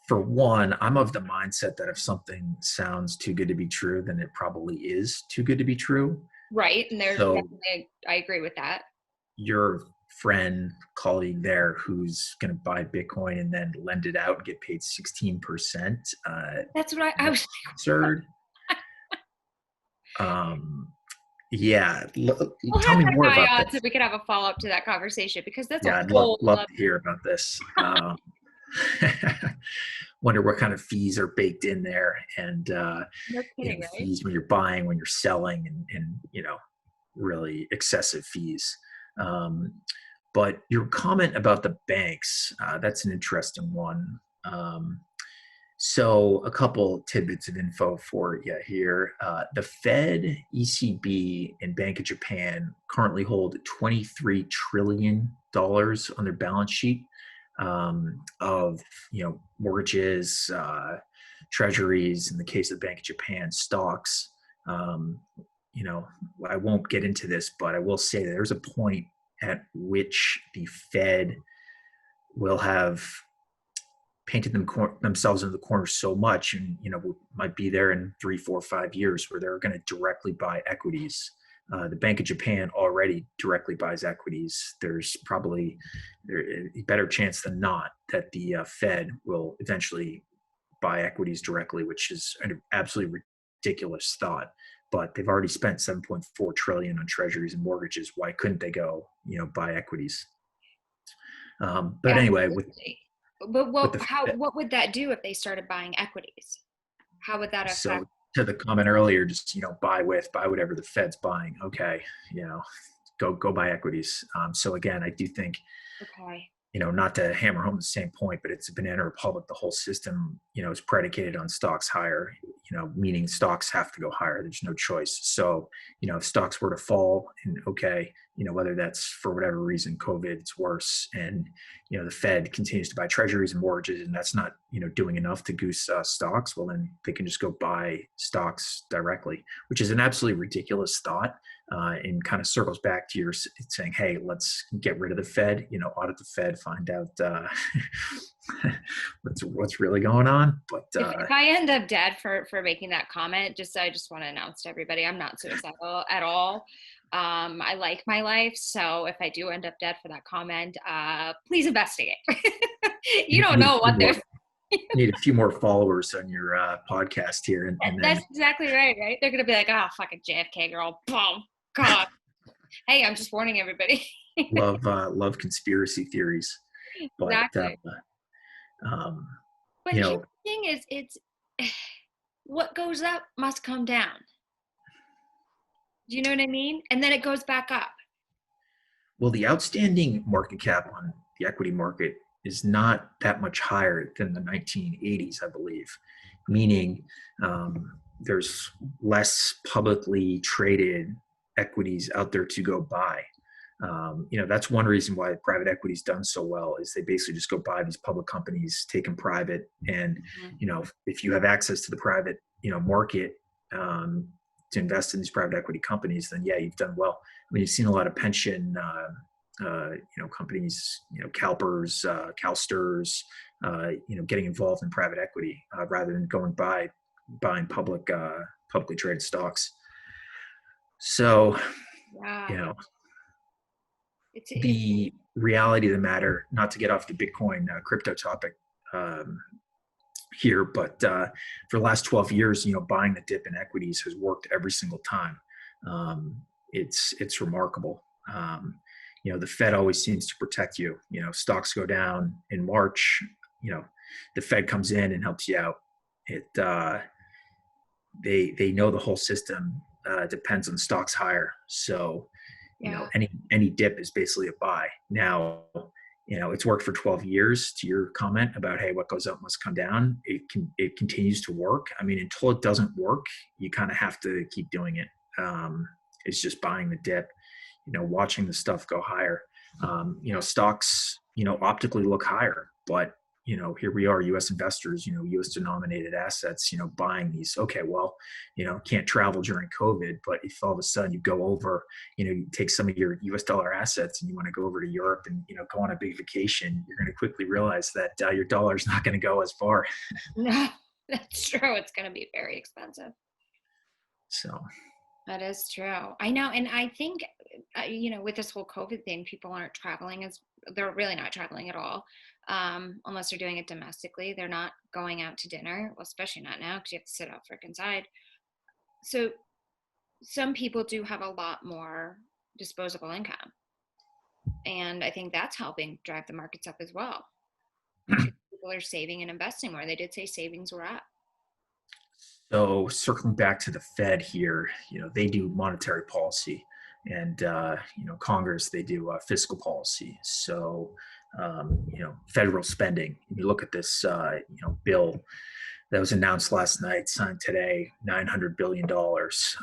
Speaker 2: For one, I'm of the mindset that if something sounds too good to be true, then it probably is too good to be true.
Speaker 1: Right. And there's
Speaker 2: So
Speaker 1: definitely, I agree with that.
Speaker 2: your friend, colleague there who's going to buy Bitcoin and then lend it out and get paid 16%,
Speaker 1: That's what I was
Speaker 2: absurd. Um, yeah,
Speaker 1: we'll
Speaker 2: tell
Speaker 1: have
Speaker 2: me
Speaker 1: that
Speaker 2: more
Speaker 1: guy
Speaker 2: about
Speaker 1: on so
Speaker 2: this.
Speaker 1: we could have a follow up to that conversation because that's a
Speaker 2: Yeah, I'd
Speaker 1: whole
Speaker 2: love
Speaker 1: other.
Speaker 2: to hear about this. Wonder what kind of fees are baked in there, and
Speaker 1: No kidding, right?
Speaker 2: fees when you're buying, when you're selling, and really excessive fees. Um, but your comment about the banks, that's an interesting one. So a couple tidbits of info for you here. The Fed, ECB, and Bank of Japan currently hold $23 trillion on their balance sheet of mortgages, treasuries. In the case of the Bank of Japan, stocks. Um, I won't get into this, but I will say that there's a point at which the Fed will have painted themselves into the corner so much, and we might be there in 3, 4, 5 years where they're going to directly buy equities The Bank of Japan already directly buys equities. There's probably a better chance than not that the Fed will eventually buy equities directly, which is an absolutely ridiculous thought. But they've already spent 7.4 trillion on treasuries and mortgages. Why couldn't they go, buy equities? But anyway,
Speaker 1: Absolutely. But
Speaker 2: with the Fed,
Speaker 1: what would that do if they started buying equities? How would that affect?
Speaker 2: so to the comment earlier, just buy whatever the Fed's buying. Okay, go buy equities. So again, I do think
Speaker 1: Okay.
Speaker 2: not to hammer home the same point, but it's a banana republic. The whole system, is predicated on stocks higher, meaning stocks have to go higher. There's no choice. So, if stocks were to fall, and okay, whether that's for whatever reason, COVID, it's worse. And, the Fed continues to buy treasuries and mortgages, and that's not, doing enough to goose stocks. Well, then they can just go buy stocks directly, which is an absolutely ridiculous thought. And kind of circles back to your saying, hey, let's get rid of the Fed, audit the Fed, find out what's really going on. But
Speaker 1: If I end up dead for making that comment, I just want to announce to everybody, I'm not suicidal at all. I like my life. So if I do end up dead for that comment, please investigate. You don't know what they're.
Speaker 2: Need a few more followers on your podcast here. And then,
Speaker 1: that's exactly right. They're going to be like, oh, fucking JFK girl. Boom. God. Hey, I'm just warning everybody.
Speaker 2: love conspiracy theories. But,
Speaker 1: Exactly. But
Speaker 2: you
Speaker 1: here's
Speaker 2: know,
Speaker 1: the thing is, it's what goes up must come down. Do you know what I mean? And then it goes back up.
Speaker 2: well, the outstanding market cap on the equity market is not that much higher than the 1980s, I believe, meaning there's less publicly traded equities out there to go buy. That's one reason why private equity's done so well is they basically just go buy these public companies, take them private. And, if you have access to the private, market to invest in these private equity companies, then yeah, you've done well. I mean, you've seen a lot of pension, companies, CalPERS, CalSTRS, getting involved in private equity rather than buying publicly traded stocks. So,
Speaker 1: Wow.
Speaker 2: the reality of the matter, not to get off the Bitcoin crypto topic here, but for the last 12 years, buying the dip in equities has worked every single time. It's remarkable. The Fed always seems to protect you. Stocks go down in March, the Fed comes in and helps you out. They know the whole system depends on stocks higher. So, any dip is basically a buy. Now, it's worked for 12 years. To your comment about, hey, what goes up must come down. It continues to work. I mean, until it doesn't work, you kind of have to keep doing it. It's just buying the dip, watching the stuff go higher. Stocks, optically look higher, but here we are, U.S. investors, U.S. denominated assets, buying these. Okay, well, can't travel during COVID, but if all of a sudden you go over, you take some of your U.S. dollar assets and you want to go over to Europe and, go on a big vacation, you're going to quickly realize that your dollar is not going to go as far.
Speaker 1: No, that's true. It's going to be very expensive.
Speaker 2: So.
Speaker 1: That is true. I know. And I think, with this whole COVID thing, people aren't traveling they're really not traveling at all. Unless they're doing it domestically. They're not going out to dinner, well, especially not now because you have to sit out freaking side. So some people do have a lot more disposable income. And I think that's helping drive the markets up as well. People are saving and investing more. They did say savings were up.
Speaker 2: So circling back to the Fed here, they do monetary policy, and Congress, they do fiscal policy. So federal spending. You look at this bill that was announced last night, signed today, $900 billion. That's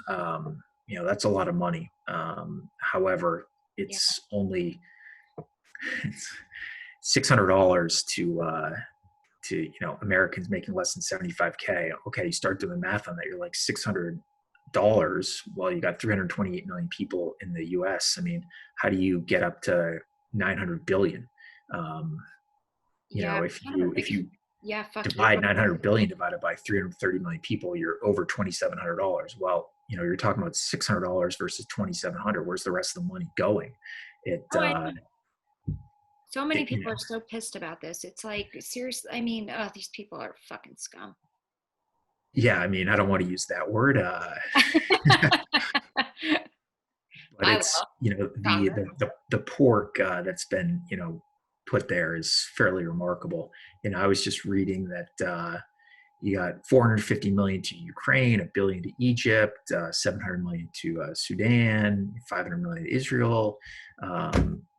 Speaker 2: a lot of money. However, it's only $600 to Americans making less than 75K. Okay, you start doing math on that, you're like $600. Well, you got 328 million people in the U.S. I mean, how do you get up to 900 billion? If you divide 900 billion divided by 330 million people, you're over $2,700. Well, you're talking about $600 versus 2,700. Where's the rest of the money going? It,
Speaker 1: Oh, I know. So many
Speaker 2: it
Speaker 1: people are so pissed about this. It's like, seriously, I mean, oh, these people are fucking scum.
Speaker 2: yeah, I mean, I don't want to use that word, but
Speaker 1: I
Speaker 2: it's,
Speaker 1: will.
Speaker 2: the
Speaker 1: Stronger.
Speaker 2: the the, the pork that's been, put there is fairly remarkable. I was just reading that you got 450 million to Ukraine, a billion to Egypt, 700 million to Sudan, 500 million to Israel.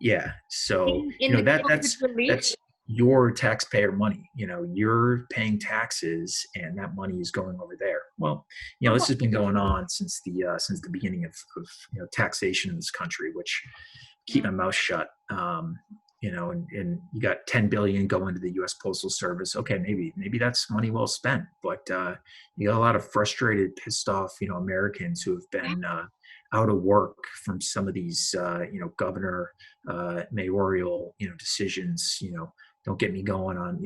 Speaker 2: Yeah, so
Speaker 1: In the COVID
Speaker 2: that's
Speaker 1: relief.
Speaker 2: your taxpayer money. You're paying taxes, and that money is going over there. Well, this has been going on since the beginning of taxation in this country, which keep my mouth shut. And you got 10 billion going to the U.S. Postal Service. Okay, maybe that's money well spent, but you got a lot of frustrated, pissed off, Americans who have been out of work from some of these, governor mayoral, decisions. Don't get me going on,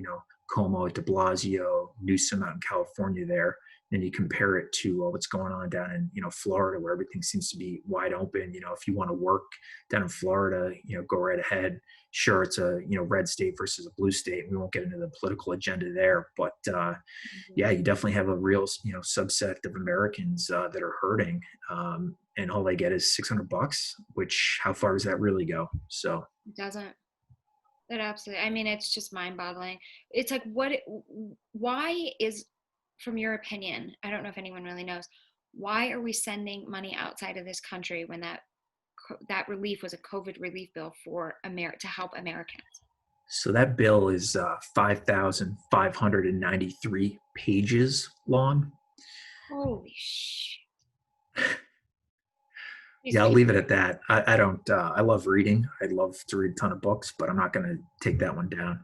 Speaker 2: Como, De Blasio, Newsom out in California there. Then you compare it to what's going on down in Florida, where everything seems to be wide open. If you want to work down in Florida, go right ahead. Sure, it's a red state versus a blue state. We won't get into the political agenda there, but yeah, you definitely have a real subset of Americans that are hurting, and all they get is $600. Which, how far does that really go? So
Speaker 1: It doesn't. It absolutely. I mean, it's just mind-boggling. It's like, why is, from your opinion, I don't know if anyone really knows, why are we sending money outside of this country when that relief was a COVID relief bill for to help Americans?
Speaker 2: So that bill is 5,593 pages long.
Speaker 1: Holy shit. These
Speaker 2: Yeah, I'll
Speaker 1: people.
Speaker 2: leave it at that. I don't. I love reading. I'd love to read a ton of books, but I'm not going to take that one down.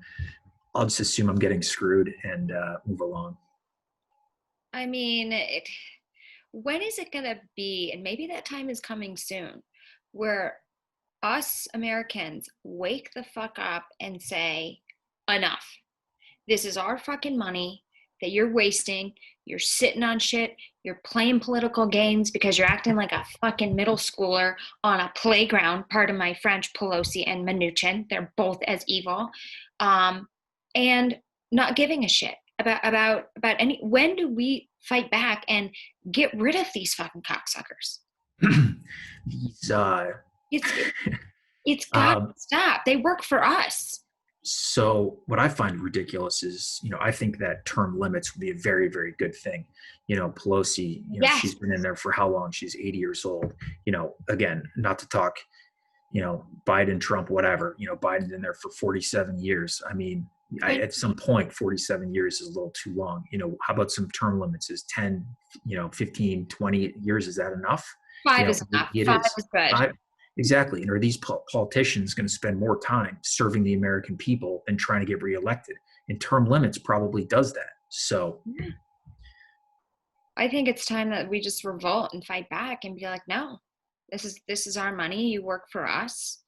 Speaker 2: I'll just assume I'm getting screwed and move along.
Speaker 1: I mean, when is it going to be, and maybe that time is coming soon, where us Americans wake the fuck up and say, enough. This is our fucking money that you're wasting. You're sitting on shit. You're playing political games because you're acting like a fucking middle schooler on a playground. Pardon my French, Pelosi and Mnuchin. They're both as evil. And not giving a shit about any. When do we fight back and get rid of these fucking cocksuckers?
Speaker 2: These,
Speaker 1: It's it's got to
Speaker 2: um,
Speaker 1: stop. They work for us.
Speaker 2: so what I find ridiculous is, I think that term limits would be a very, very good thing. Pelosi, she's
Speaker 1: Yes.
Speaker 2: been in there for how long? She's 80 years old. Again, not to talk, Biden, Trump, whatever. Biden's in there for 47 years. I mean, at some point, 47 years is a little too long. How about some term limits? Is 10, 15, 20 years, is that enough?
Speaker 1: Five is enough.
Speaker 2: It
Speaker 1: Five
Speaker 2: is.
Speaker 1: is good.
Speaker 2: Exactly. And are these politicians going to spend more time serving the American people than trying to get reelected? And term limits probably does that. So
Speaker 1: I think it's time that we just revolt and fight back and be like, no, this is our money. You work for us.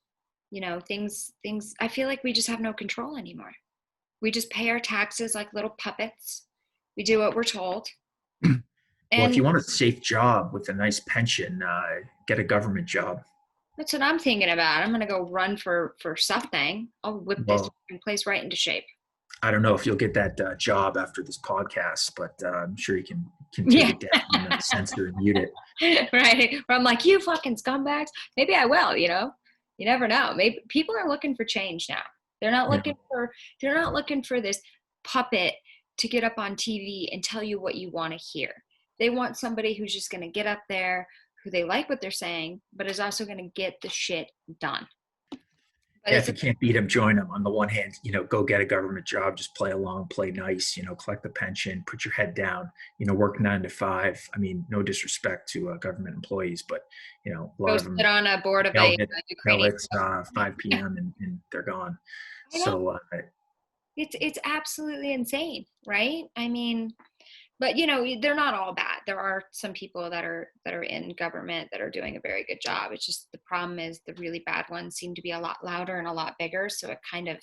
Speaker 1: Things I feel like we just have no control anymore. We just pay our taxes like little puppets. We do what we're told.
Speaker 2: well, if
Speaker 1: And
Speaker 2: you want a safe job with a nice pension, get a government job.
Speaker 1: that's what I'm thinking about. I'm gonna go run for something. I'll whip this
Speaker 2: Well,
Speaker 1: place right into shape.
Speaker 2: I don't know if you'll get that job after this podcast, but I'm sure you can take
Speaker 1: Yeah.
Speaker 2: it down and censor and mute it.
Speaker 1: Right. Where I'm like, you fucking scumbags. Maybe I will, You never know. Maybe people are looking for change now. They're not
Speaker 2: Yeah.
Speaker 1: looking for this puppet to get up on TV and tell you what you want to hear. They want somebody who's just going to get up there, who they like what they're saying, but is also going to get the shit done. But
Speaker 2: Yeah,
Speaker 1: it's
Speaker 2: if you can't beat them, join them. On the one hand, go get a government job, just play along, play nice, collect the pension, put your head down, work 9 to 5. I mean, no disrespect to government employees, but, a
Speaker 1: go
Speaker 2: lot of
Speaker 1: sit
Speaker 2: them,
Speaker 1: on a board of
Speaker 2: they'll
Speaker 1: a
Speaker 2: hit,
Speaker 1: Ukrainian.
Speaker 2: it's 5 p.m. and they're gone.
Speaker 1: I know.
Speaker 2: So,
Speaker 1: It's absolutely insane, right? I mean, but they're not all bad. There are some people that are in government that are doing a very good job. It's just the problem is the really bad ones seem to be a lot louder and a lot bigger, so it kind of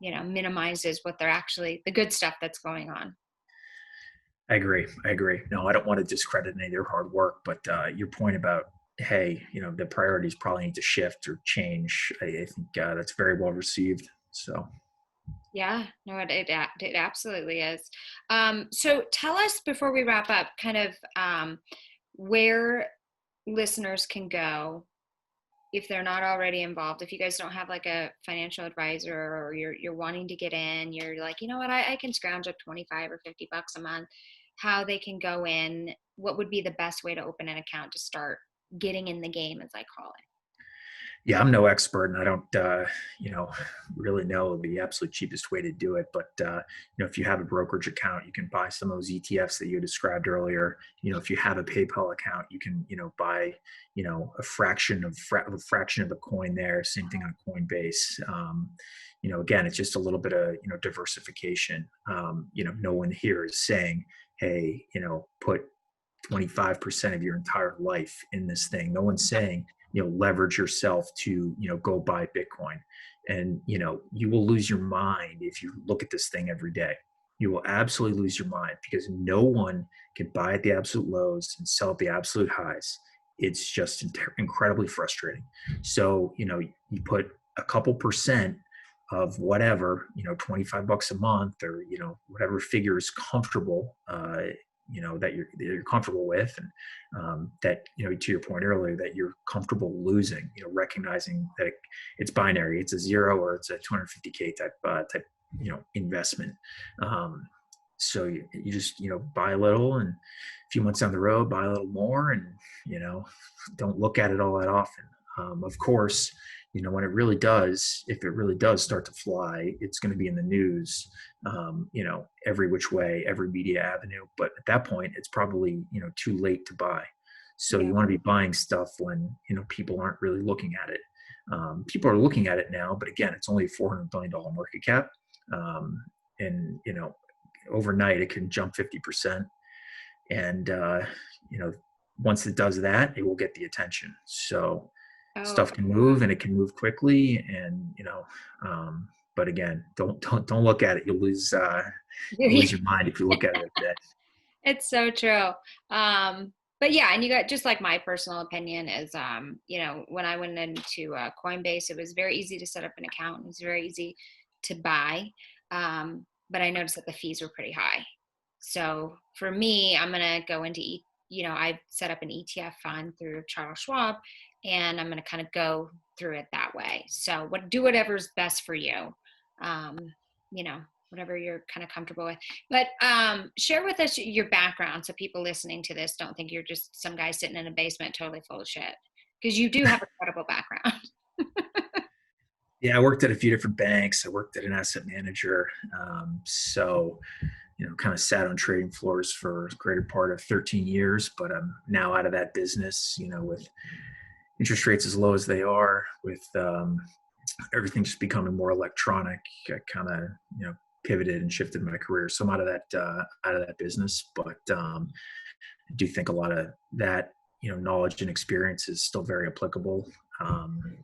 Speaker 1: minimizes what they're actually, the good stuff that's going on.
Speaker 2: I agree. I agree. No, I don't want to discredit any of their hard work, but your point about, hey, the priorities probably need to shift or change. I think that's very well received. So,
Speaker 1: Yeah, no, it absolutely is. So tell us before we wrap up, kind of where listeners can go if they're not already involved. If you guys don't have like a financial advisor, or you're wanting to get in, you're like, you know what, I can scrounge up 25 or $50 a month. How they can go in? What would be the best way to open an account to start getting in the game, as I call it?
Speaker 2: yeah, I'm no expert, and I don't, really know the absolute cheapest way to do it. But if you have a brokerage account, you can buy some of those ETFs that you described earlier. If you have a PayPal account, you can, buy, a fraction of a coin there. Same thing on Coinbase. Again, it's just a little bit of, diversification. No one here is saying, hey, put 25% of your entire life in this thing. No one's saying, leverage yourself to, go buy Bitcoin. And, you will lose your mind if you look at this thing every day. You will absolutely lose your mind because no one can buy at the absolute lows and sell at the absolute highs. It's just incredibly frustrating. So, you put a couple percent of whatever, $25 a month, or, whatever figure is comfortable, that you're comfortable with, and that, to your point earlier, that you're comfortable losing, recognizing that it's binary, it's a zero or it's a 250K type investment. So you just, buy a little, and a few months down the road buy a little more, and you know don't look at it all that often. Of course, when it really does, if it really does start to fly, it's going to be in the news, every which way, every media avenue. But at that point, it's probably, too late to buy. So
Speaker 1: Yeah.
Speaker 2: you want to be buying stuff when, people aren't really looking at it. People are looking at it now, but again, it's only a $400 billion market cap. And, overnight it can jump 50%. And, once it does that, it will get the attention. So
Speaker 1: Oh,
Speaker 2: stuff can move, and it can move quickly. And, but again, don't look at it. You'll lose your mind if you look at it every day.
Speaker 1: it's so true. But yeah, and you got, just like my personal opinion is, when I went into Coinbase, it was very easy to set up an account. It was very easy to buy. But I noticed that the fees were pretty high. So for me, I'm going to go into, I set up an ETF fund through Charles Schwab, and I'm going to kind of go through it that way. So do whatever's best for you. Um, you know, whatever you're kind of comfortable with. But share with us your background so people listening to this don't think you're just some guy sitting in a basement totally full of shit. Because you do have a credible background.
Speaker 2: Yeah, I worked at a few different banks. I worked at an asset manager. So, kind of sat on trading floors for a greater part of 13 years, but I'm now out of that business, with interest rates as low as they are, with everything just becoming more electronic. I kind of, pivoted and shifted my career. So I'm out of that business, but I do think a lot of that, knowledge and experience is still very applicable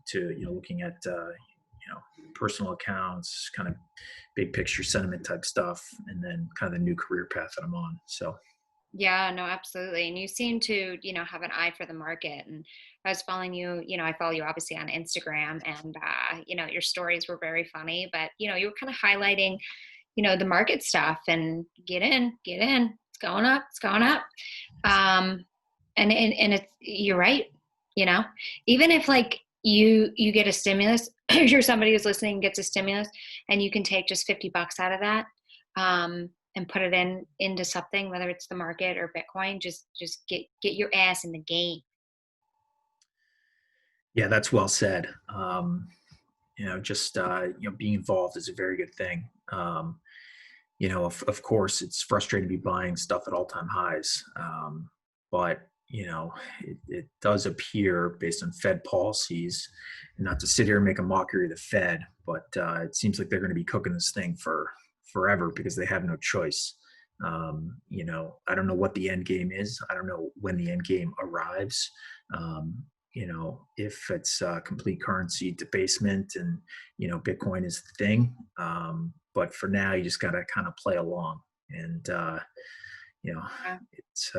Speaker 2: to, looking at, personal accounts, kind of big picture sentiment type stuff, and then kind of the new career path that I'm on. So,
Speaker 1: Yeah, no, absolutely. And you seem to, have an eye for the market. And I was following you, I follow you obviously on Instagram, and, your stories were very funny, but, you were kind of highlighting, the market stuff, and get in, it's going up, it's going up. Um, and it's, you're right, you know, even if like you get a stimulus, if you're somebody who's listening and gets a stimulus, and you can take just $50 out of that, and put it into something, whether it's the market or Bitcoin, just get your ass in the game.
Speaker 2: yeah, that's well said. Just being involved is a very good thing. Of course, it's frustrating to be buying stuff at all-time highs, but it does appear, based on Fed policies, and not to sit here and make a mockery of the Fed, but it seems like they're going to be cooking this thing for forever because they have no choice. I don't know what the end game is. I don't know when the end game arrives. If it's complete currency debasement, and Bitcoin is the thing. But for now, you just got to kind of play along. And you know,
Speaker 1: Yeah.
Speaker 2: it's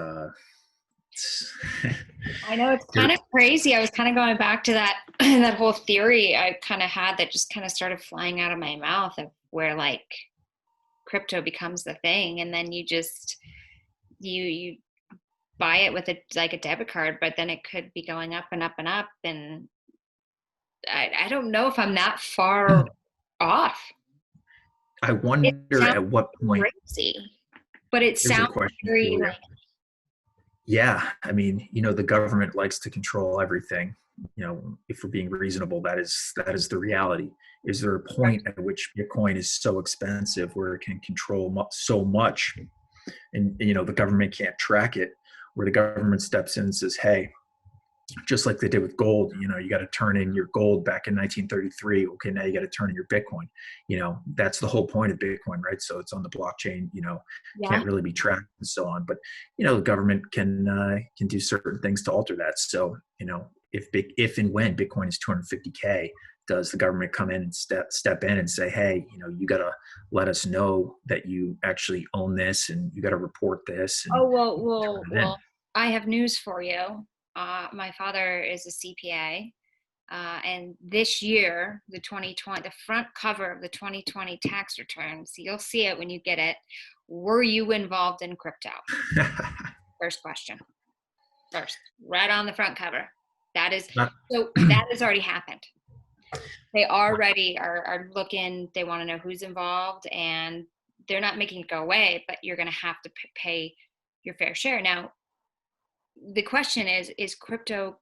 Speaker 1: I know it's
Speaker 2: there.
Speaker 1: kind of crazy. I was kind of going back to that that whole theory I kind of had that just kind of started flying out of my mouth of where like crypto becomes the thing, and then you buy it with a debit card, but then it could be going up and up and up, and I don't know if I'm that far off.
Speaker 2: I
Speaker 1: It
Speaker 2: wonder
Speaker 1: sounds
Speaker 2: at what point.
Speaker 1: crazy, but it
Speaker 2: Here's a
Speaker 1: sounds
Speaker 2: question
Speaker 1: very
Speaker 2: for you.
Speaker 1: like
Speaker 2: Yeah, I mean, the government likes to control everything. If we're being reasonable, that is the reality. Is there a point at which Bitcoin is so expensive where it can control so much, and the government can't track it, where the government steps in and says, "Hey, just like they did with gold, you got to turn in your gold back in 1933. Okay, now you got to turn in your Bitcoin. That's the whole point of Bitcoin, right? So it's on the blockchain,
Speaker 1: yeah.
Speaker 2: can't really be tracked and so on. But, the government can do certain things to alter that. So, if and when Bitcoin is 250K, does the government come in and step in and say, hey, you got to let us know that you actually own this, and you got to report this and
Speaker 1: Oh well,
Speaker 2: turn it in?
Speaker 1: I have news for you. My father is a CPA, and this year, the front cover of the 2020 tax returns, you'll see it when you get it. Were you involved in crypto? First question. First, right on the front cover. That is
Speaker 2: Not,
Speaker 1: so that has already happened. They already are looking. They want to know who's involved, and they're not making it go away, but you're going to have to pay your fair share. Now, the question is crypto,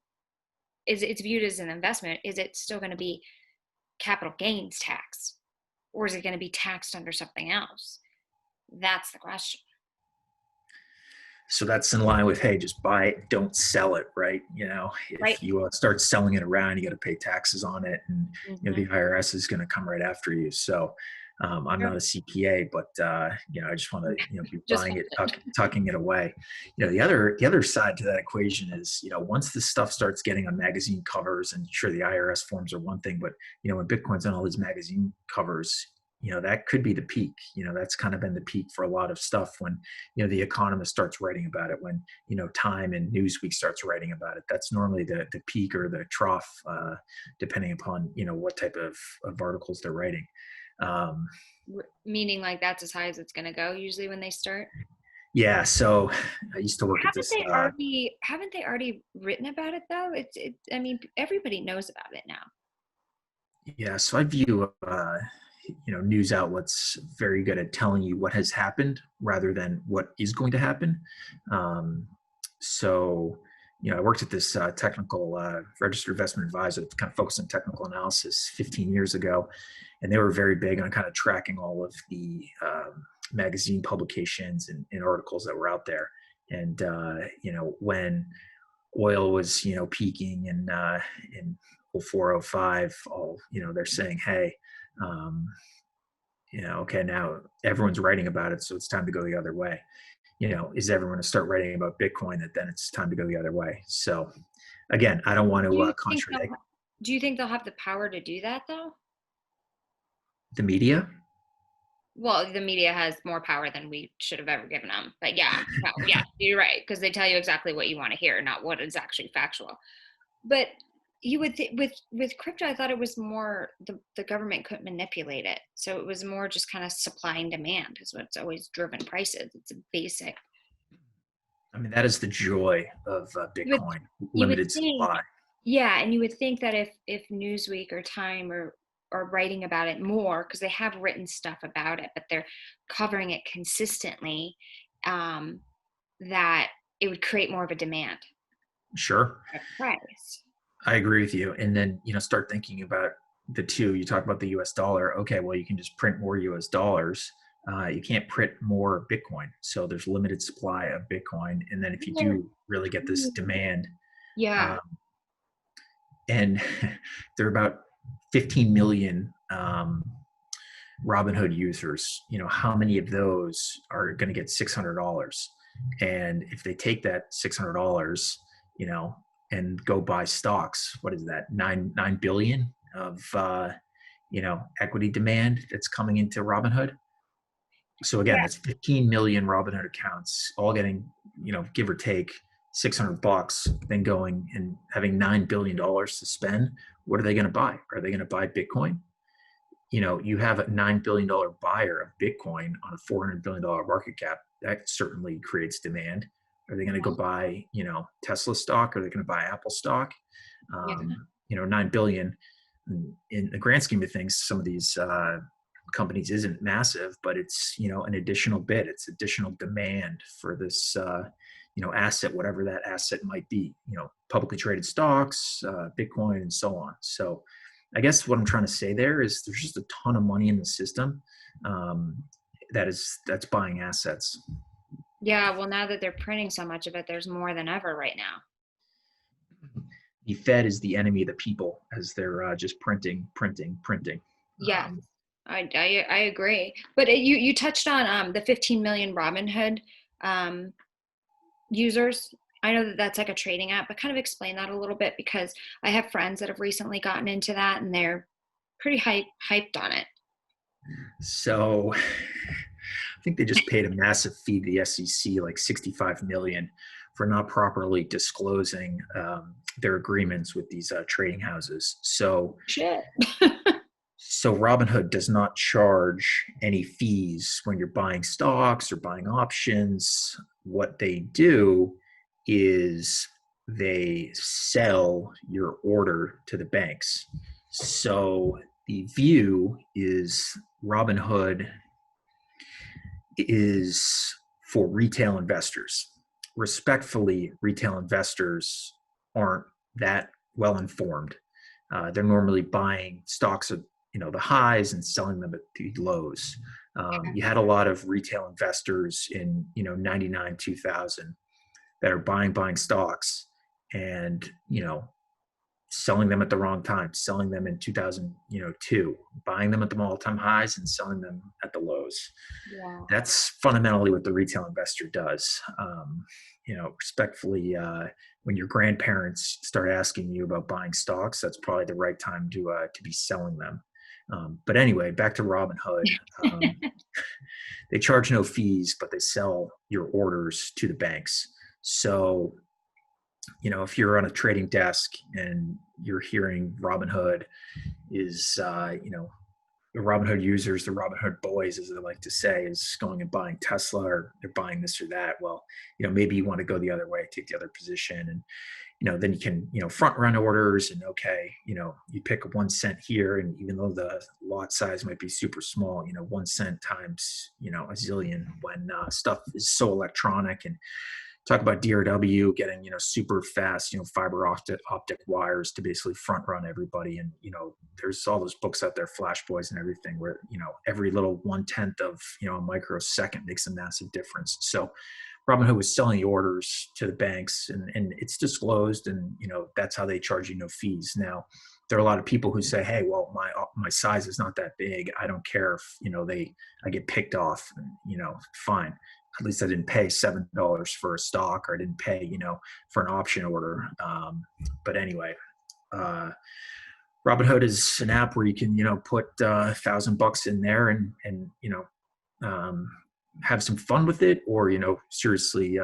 Speaker 1: is it's viewed as an investment, is it still going to be capital gains tax, or is it going to be taxed under something else? That's the question.
Speaker 2: So that's in line with, hey, just buy it, don't sell it, right?
Speaker 1: Right.
Speaker 2: If you start selling it around, you got to pay taxes on it, and
Speaker 1: Mm-hmm.
Speaker 2: the IRS is going to come right after you. So I'm
Speaker 1: Sure.
Speaker 2: not a CPA, but I just want to be
Speaker 1: Just
Speaker 2: buying it, tucking it away. The other side to that equation is, once this stuff starts getting on magazine covers, and sure, the IRS forms are one thing, but when Bitcoin's on all these magazine covers, that could be the peak. That's kind of been the peak for a lot of stuff when the Economist starts writing about it, when Time and Newsweek starts writing about it. That's normally the peak or the trough, depending upon what type of articles they're writing. um,
Speaker 1: Meaning like that's as high as it's going to go usually when they start.
Speaker 2: yeah, so I used to work at this.
Speaker 1: Haven't they already written about it though? It's I mean everybody knows about it now.
Speaker 2: Yeah, so I view news outlets very good at telling you what has happened rather than what is going to happen. Um, so I worked at this technical registered investment advisor that kind of focused on technical analysis 15 years ago, and they were very big on kind of tracking all of the magazine publications and articles that were out there. And when oil was peaking in 0405, all they're saying, hey, um, okay, now everyone's writing about it, so it's time to go the other way. Is everyone going to start writing about Bitcoin, that then it's time to go the other way? So again, I don't want
Speaker 1: Do
Speaker 2: to
Speaker 1: you think
Speaker 2: contradict
Speaker 1: do you think they'll have the power to do that though?
Speaker 2: the media.
Speaker 1: Well, the media has more power than we should have ever given them. But yeah, no, yeah, you're right, because they tell you exactly what you want to hear, not what is actually factual. But you would with crypto, I thought it was more the government couldn't manipulate it, so it was more just kind of supply and demand is what's always driven prices. It's a basic.
Speaker 2: I mean, that is the joy of
Speaker 1: You would
Speaker 2: Bitcoin:
Speaker 1: you would
Speaker 2: limited
Speaker 1: think,
Speaker 2: supply.
Speaker 1: yeah, and you would think that if Newsweek or Time are writing about it more because they have written stuff about it, but they're covering it consistently, um, that it would create more of a demand
Speaker 2: Sure,
Speaker 1: at price.
Speaker 2: I agree with you. And then start thinking about the two. You talk about the U.S. dollar. Okay, well, you can just print more U.S. dollars. You can't print more Bitcoin, so there's limited supply of Bitcoin. And then if you do really get this demand,
Speaker 1: Yeah.
Speaker 2: um, and there are about 15 million Robinhood users. How many of those are going to get $600? And if they take that $600, and go buy stocks, what is that? Nine billion of equity demand that's coming into Robinhood. So again,
Speaker 1: Yeah.
Speaker 2: that's 15 million Robinhood accounts, all getting, give or take $600, then going and having $9 billion to spend. What are they going to buy? Are they going to buy Bitcoin? You have a $9 billion buyer of Bitcoin on a $400 billion market cap. That certainly creates demand. Are they going to go buy, Tesla stock? Are they going to buy Apple stock?
Speaker 1: Yeah.
Speaker 2: 9 billion in the grand scheme of things, some of these companies isn't massive, but it's, an additional bit. It's additional demand for this, asset, whatever that asset might be, publicly traded stocks, Bitcoin, and so on. So I guess what I'm trying to say there is there's just a ton of money in the system that's buying assets.
Speaker 1: Yeah. Well, now that they're printing so much of it, there's more than ever right now.
Speaker 2: The Fed is the enemy of the people as they're just printing, printing, printing.
Speaker 1: Yes, I agree. But you touched on the 15 million Robinhood um, users. I know that that's like a trading app, but kind of explain that a little bit because I have friends that have recently gotten into that and they're pretty hyped on it.
Speaker 2: So I think they just paid a massive fee to the SEC, like 65 million, for not properly disclosing their agreements with these trading houses.
Speaker 1: Shit.
Speaker 2: So Robinhood does not charge any fees when you're buying stocks or buying options. What they do is they sell your order to the banks. So the view is Robinhood is for retail investors. Respectfully, retail investors aren't that well informed. They're normally buying stocks at the highs and selling them at the lows. You had a lot of retail investors in 99 2000 that are buying stocks and selling them at the wrong time, selling them in 2002, buying them at the all-time highs and selling them at the lows.
Speaker 1: Yeah.
Speaker 2: That's fundamentally what the retail investor does. Respectfully, when your grandparents start asking you about buying stocks, that's probably the right time to be selling them. But anyway, back to Robinhood. They charge no fees, but they sell your orders to the banks. So if you're on a trading desk and you're hearing Robinhood is, the Robinhood users, the Robinhood boys, as they like to say, is going and buying Tesla or they're buying this or that. Well, maybe you want to go the other way, take the other position. And, then you can, front run orders and okay, you pick 1 cent here. And even though the lot size might be super small, 1 cent times, a zillion when stuff is so electronic. And talk about DRW getting super fast fiber optic wires to basically front run everybody, and there's all those books out there, Flash Boys and everything, where every little 1/10 of a microsecond makes a massive difference. So Robinhood was selling the orders to the banks, and it's disclosed, and that's how they charge you no fees. Now there are a lot of people who say, hey, well, my size is not that big, I don't care if I get picked off, fine. At least I didn't pay $7 for a stock, or I didn't pay, for an option order. But anyway, Robinhood is an app where you can, put $1,000 in there and um, have some fun with it, or seriously,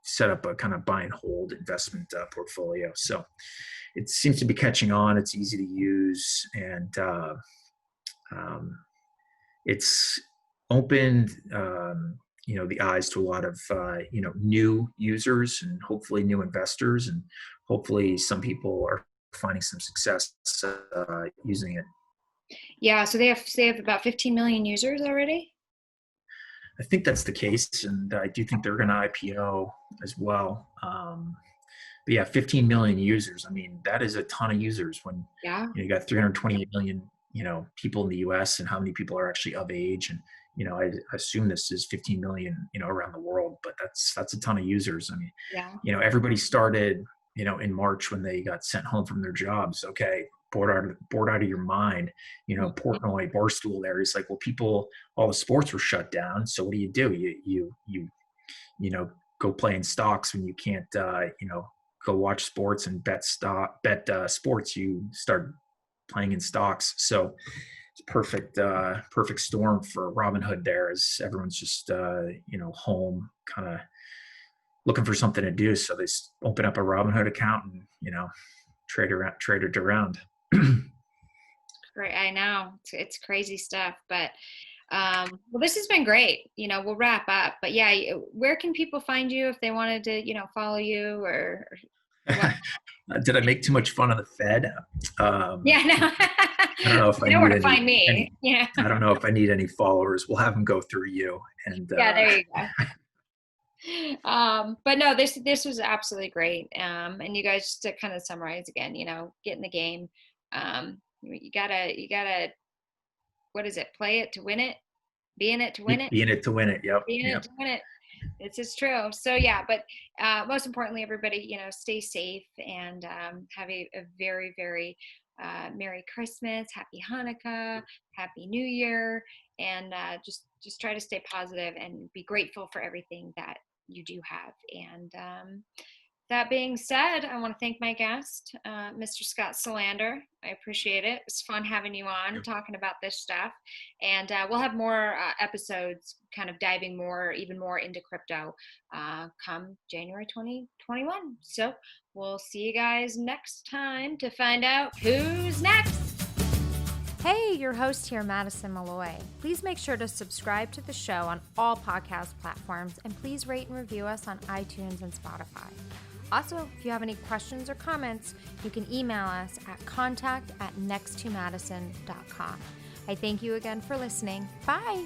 Speaker 2: set up a kind of buy and hold investment portfolio. So it seems to be catching on. It's easy to use, and it's opened the eyes to a lot of new users and hopefully new investors, and hopefully some people are finding some success using it.
Speaker 1: Yeah. So they have about 15 million users already.
Speaker 2: I think that's the case, and I do think they're going to IPO as well. But yeah, 15 million users. I mean, that is a ton of users when
Speaker 1: Yeah.
Speaker 2: you got 328 million, people in the U.S. and how many people are actually of age. And I assume this is 15 million, around the world, but that's a ton of users. I mean,
Speaker 1: Yeah.
Speaker 2: everybody started, in March when they got sent home from their jobs. Okay, bored out of your mind. Portnoy Barstool there. He's like, well, all the sports were shut down. So what do? You go play in stocks when you can't, go watch sports and bet sports. You start playing in stocks. So it's perfect storm for Robinhood there, as everyone's just home, kind of looking for something to do. So they open up a Robinhood account and trade it around.
Speaker 1: Great, I know it's crazy stuff, but well, this has been great. We'll wrap up, but yeah, where can people find you if they wanted to, follow you or what?
Speaker 2: Did I make too much fun of the Fed?
Speaker 1: Yeah, no.
Speaker 2: I don't know if I
Speaker 1: You know
Speaker 2: need
Speaker 1: where to find me.
Speaker 2: any.
Speaker 1: Yeah.
Speaker 2: I don't know if I need any followers. We'll have them go through you. And
Speaker 1: Yeah, there you go. But no, this was absolutely great. And you guys, just to kind of summarize again, get in the game. You gotta, what is it? Play it to win it. Be in it to win it.
Speaker 2: Be in it to win it. Yep.
Speaker 1: Be in it to win it. It's just true. So yeah, but most importantly, everybody, stay safe and have a very, very Merry Christmas, Happy Hanukkah, Happy New Year, and just try to stay positive and be grateful for everything that you do have. And that being said, I want to thank my guest, Mr. Scott Celander. I appreciate it. It's fun having you on, talking about this stuff. And we'll have more episodes kind of diving even more into crypto come January 2021. So we'll see you guys next time to find out who's next. Hey, your host here, Madison Malloy. Please make sure to subscribe to the show on all podcast platforms, and please rate and review us on iTunes and Spotify. Also, if you have any questions or comments, you can email us at contact@next2madison.com. I thank you again for listening. Bye.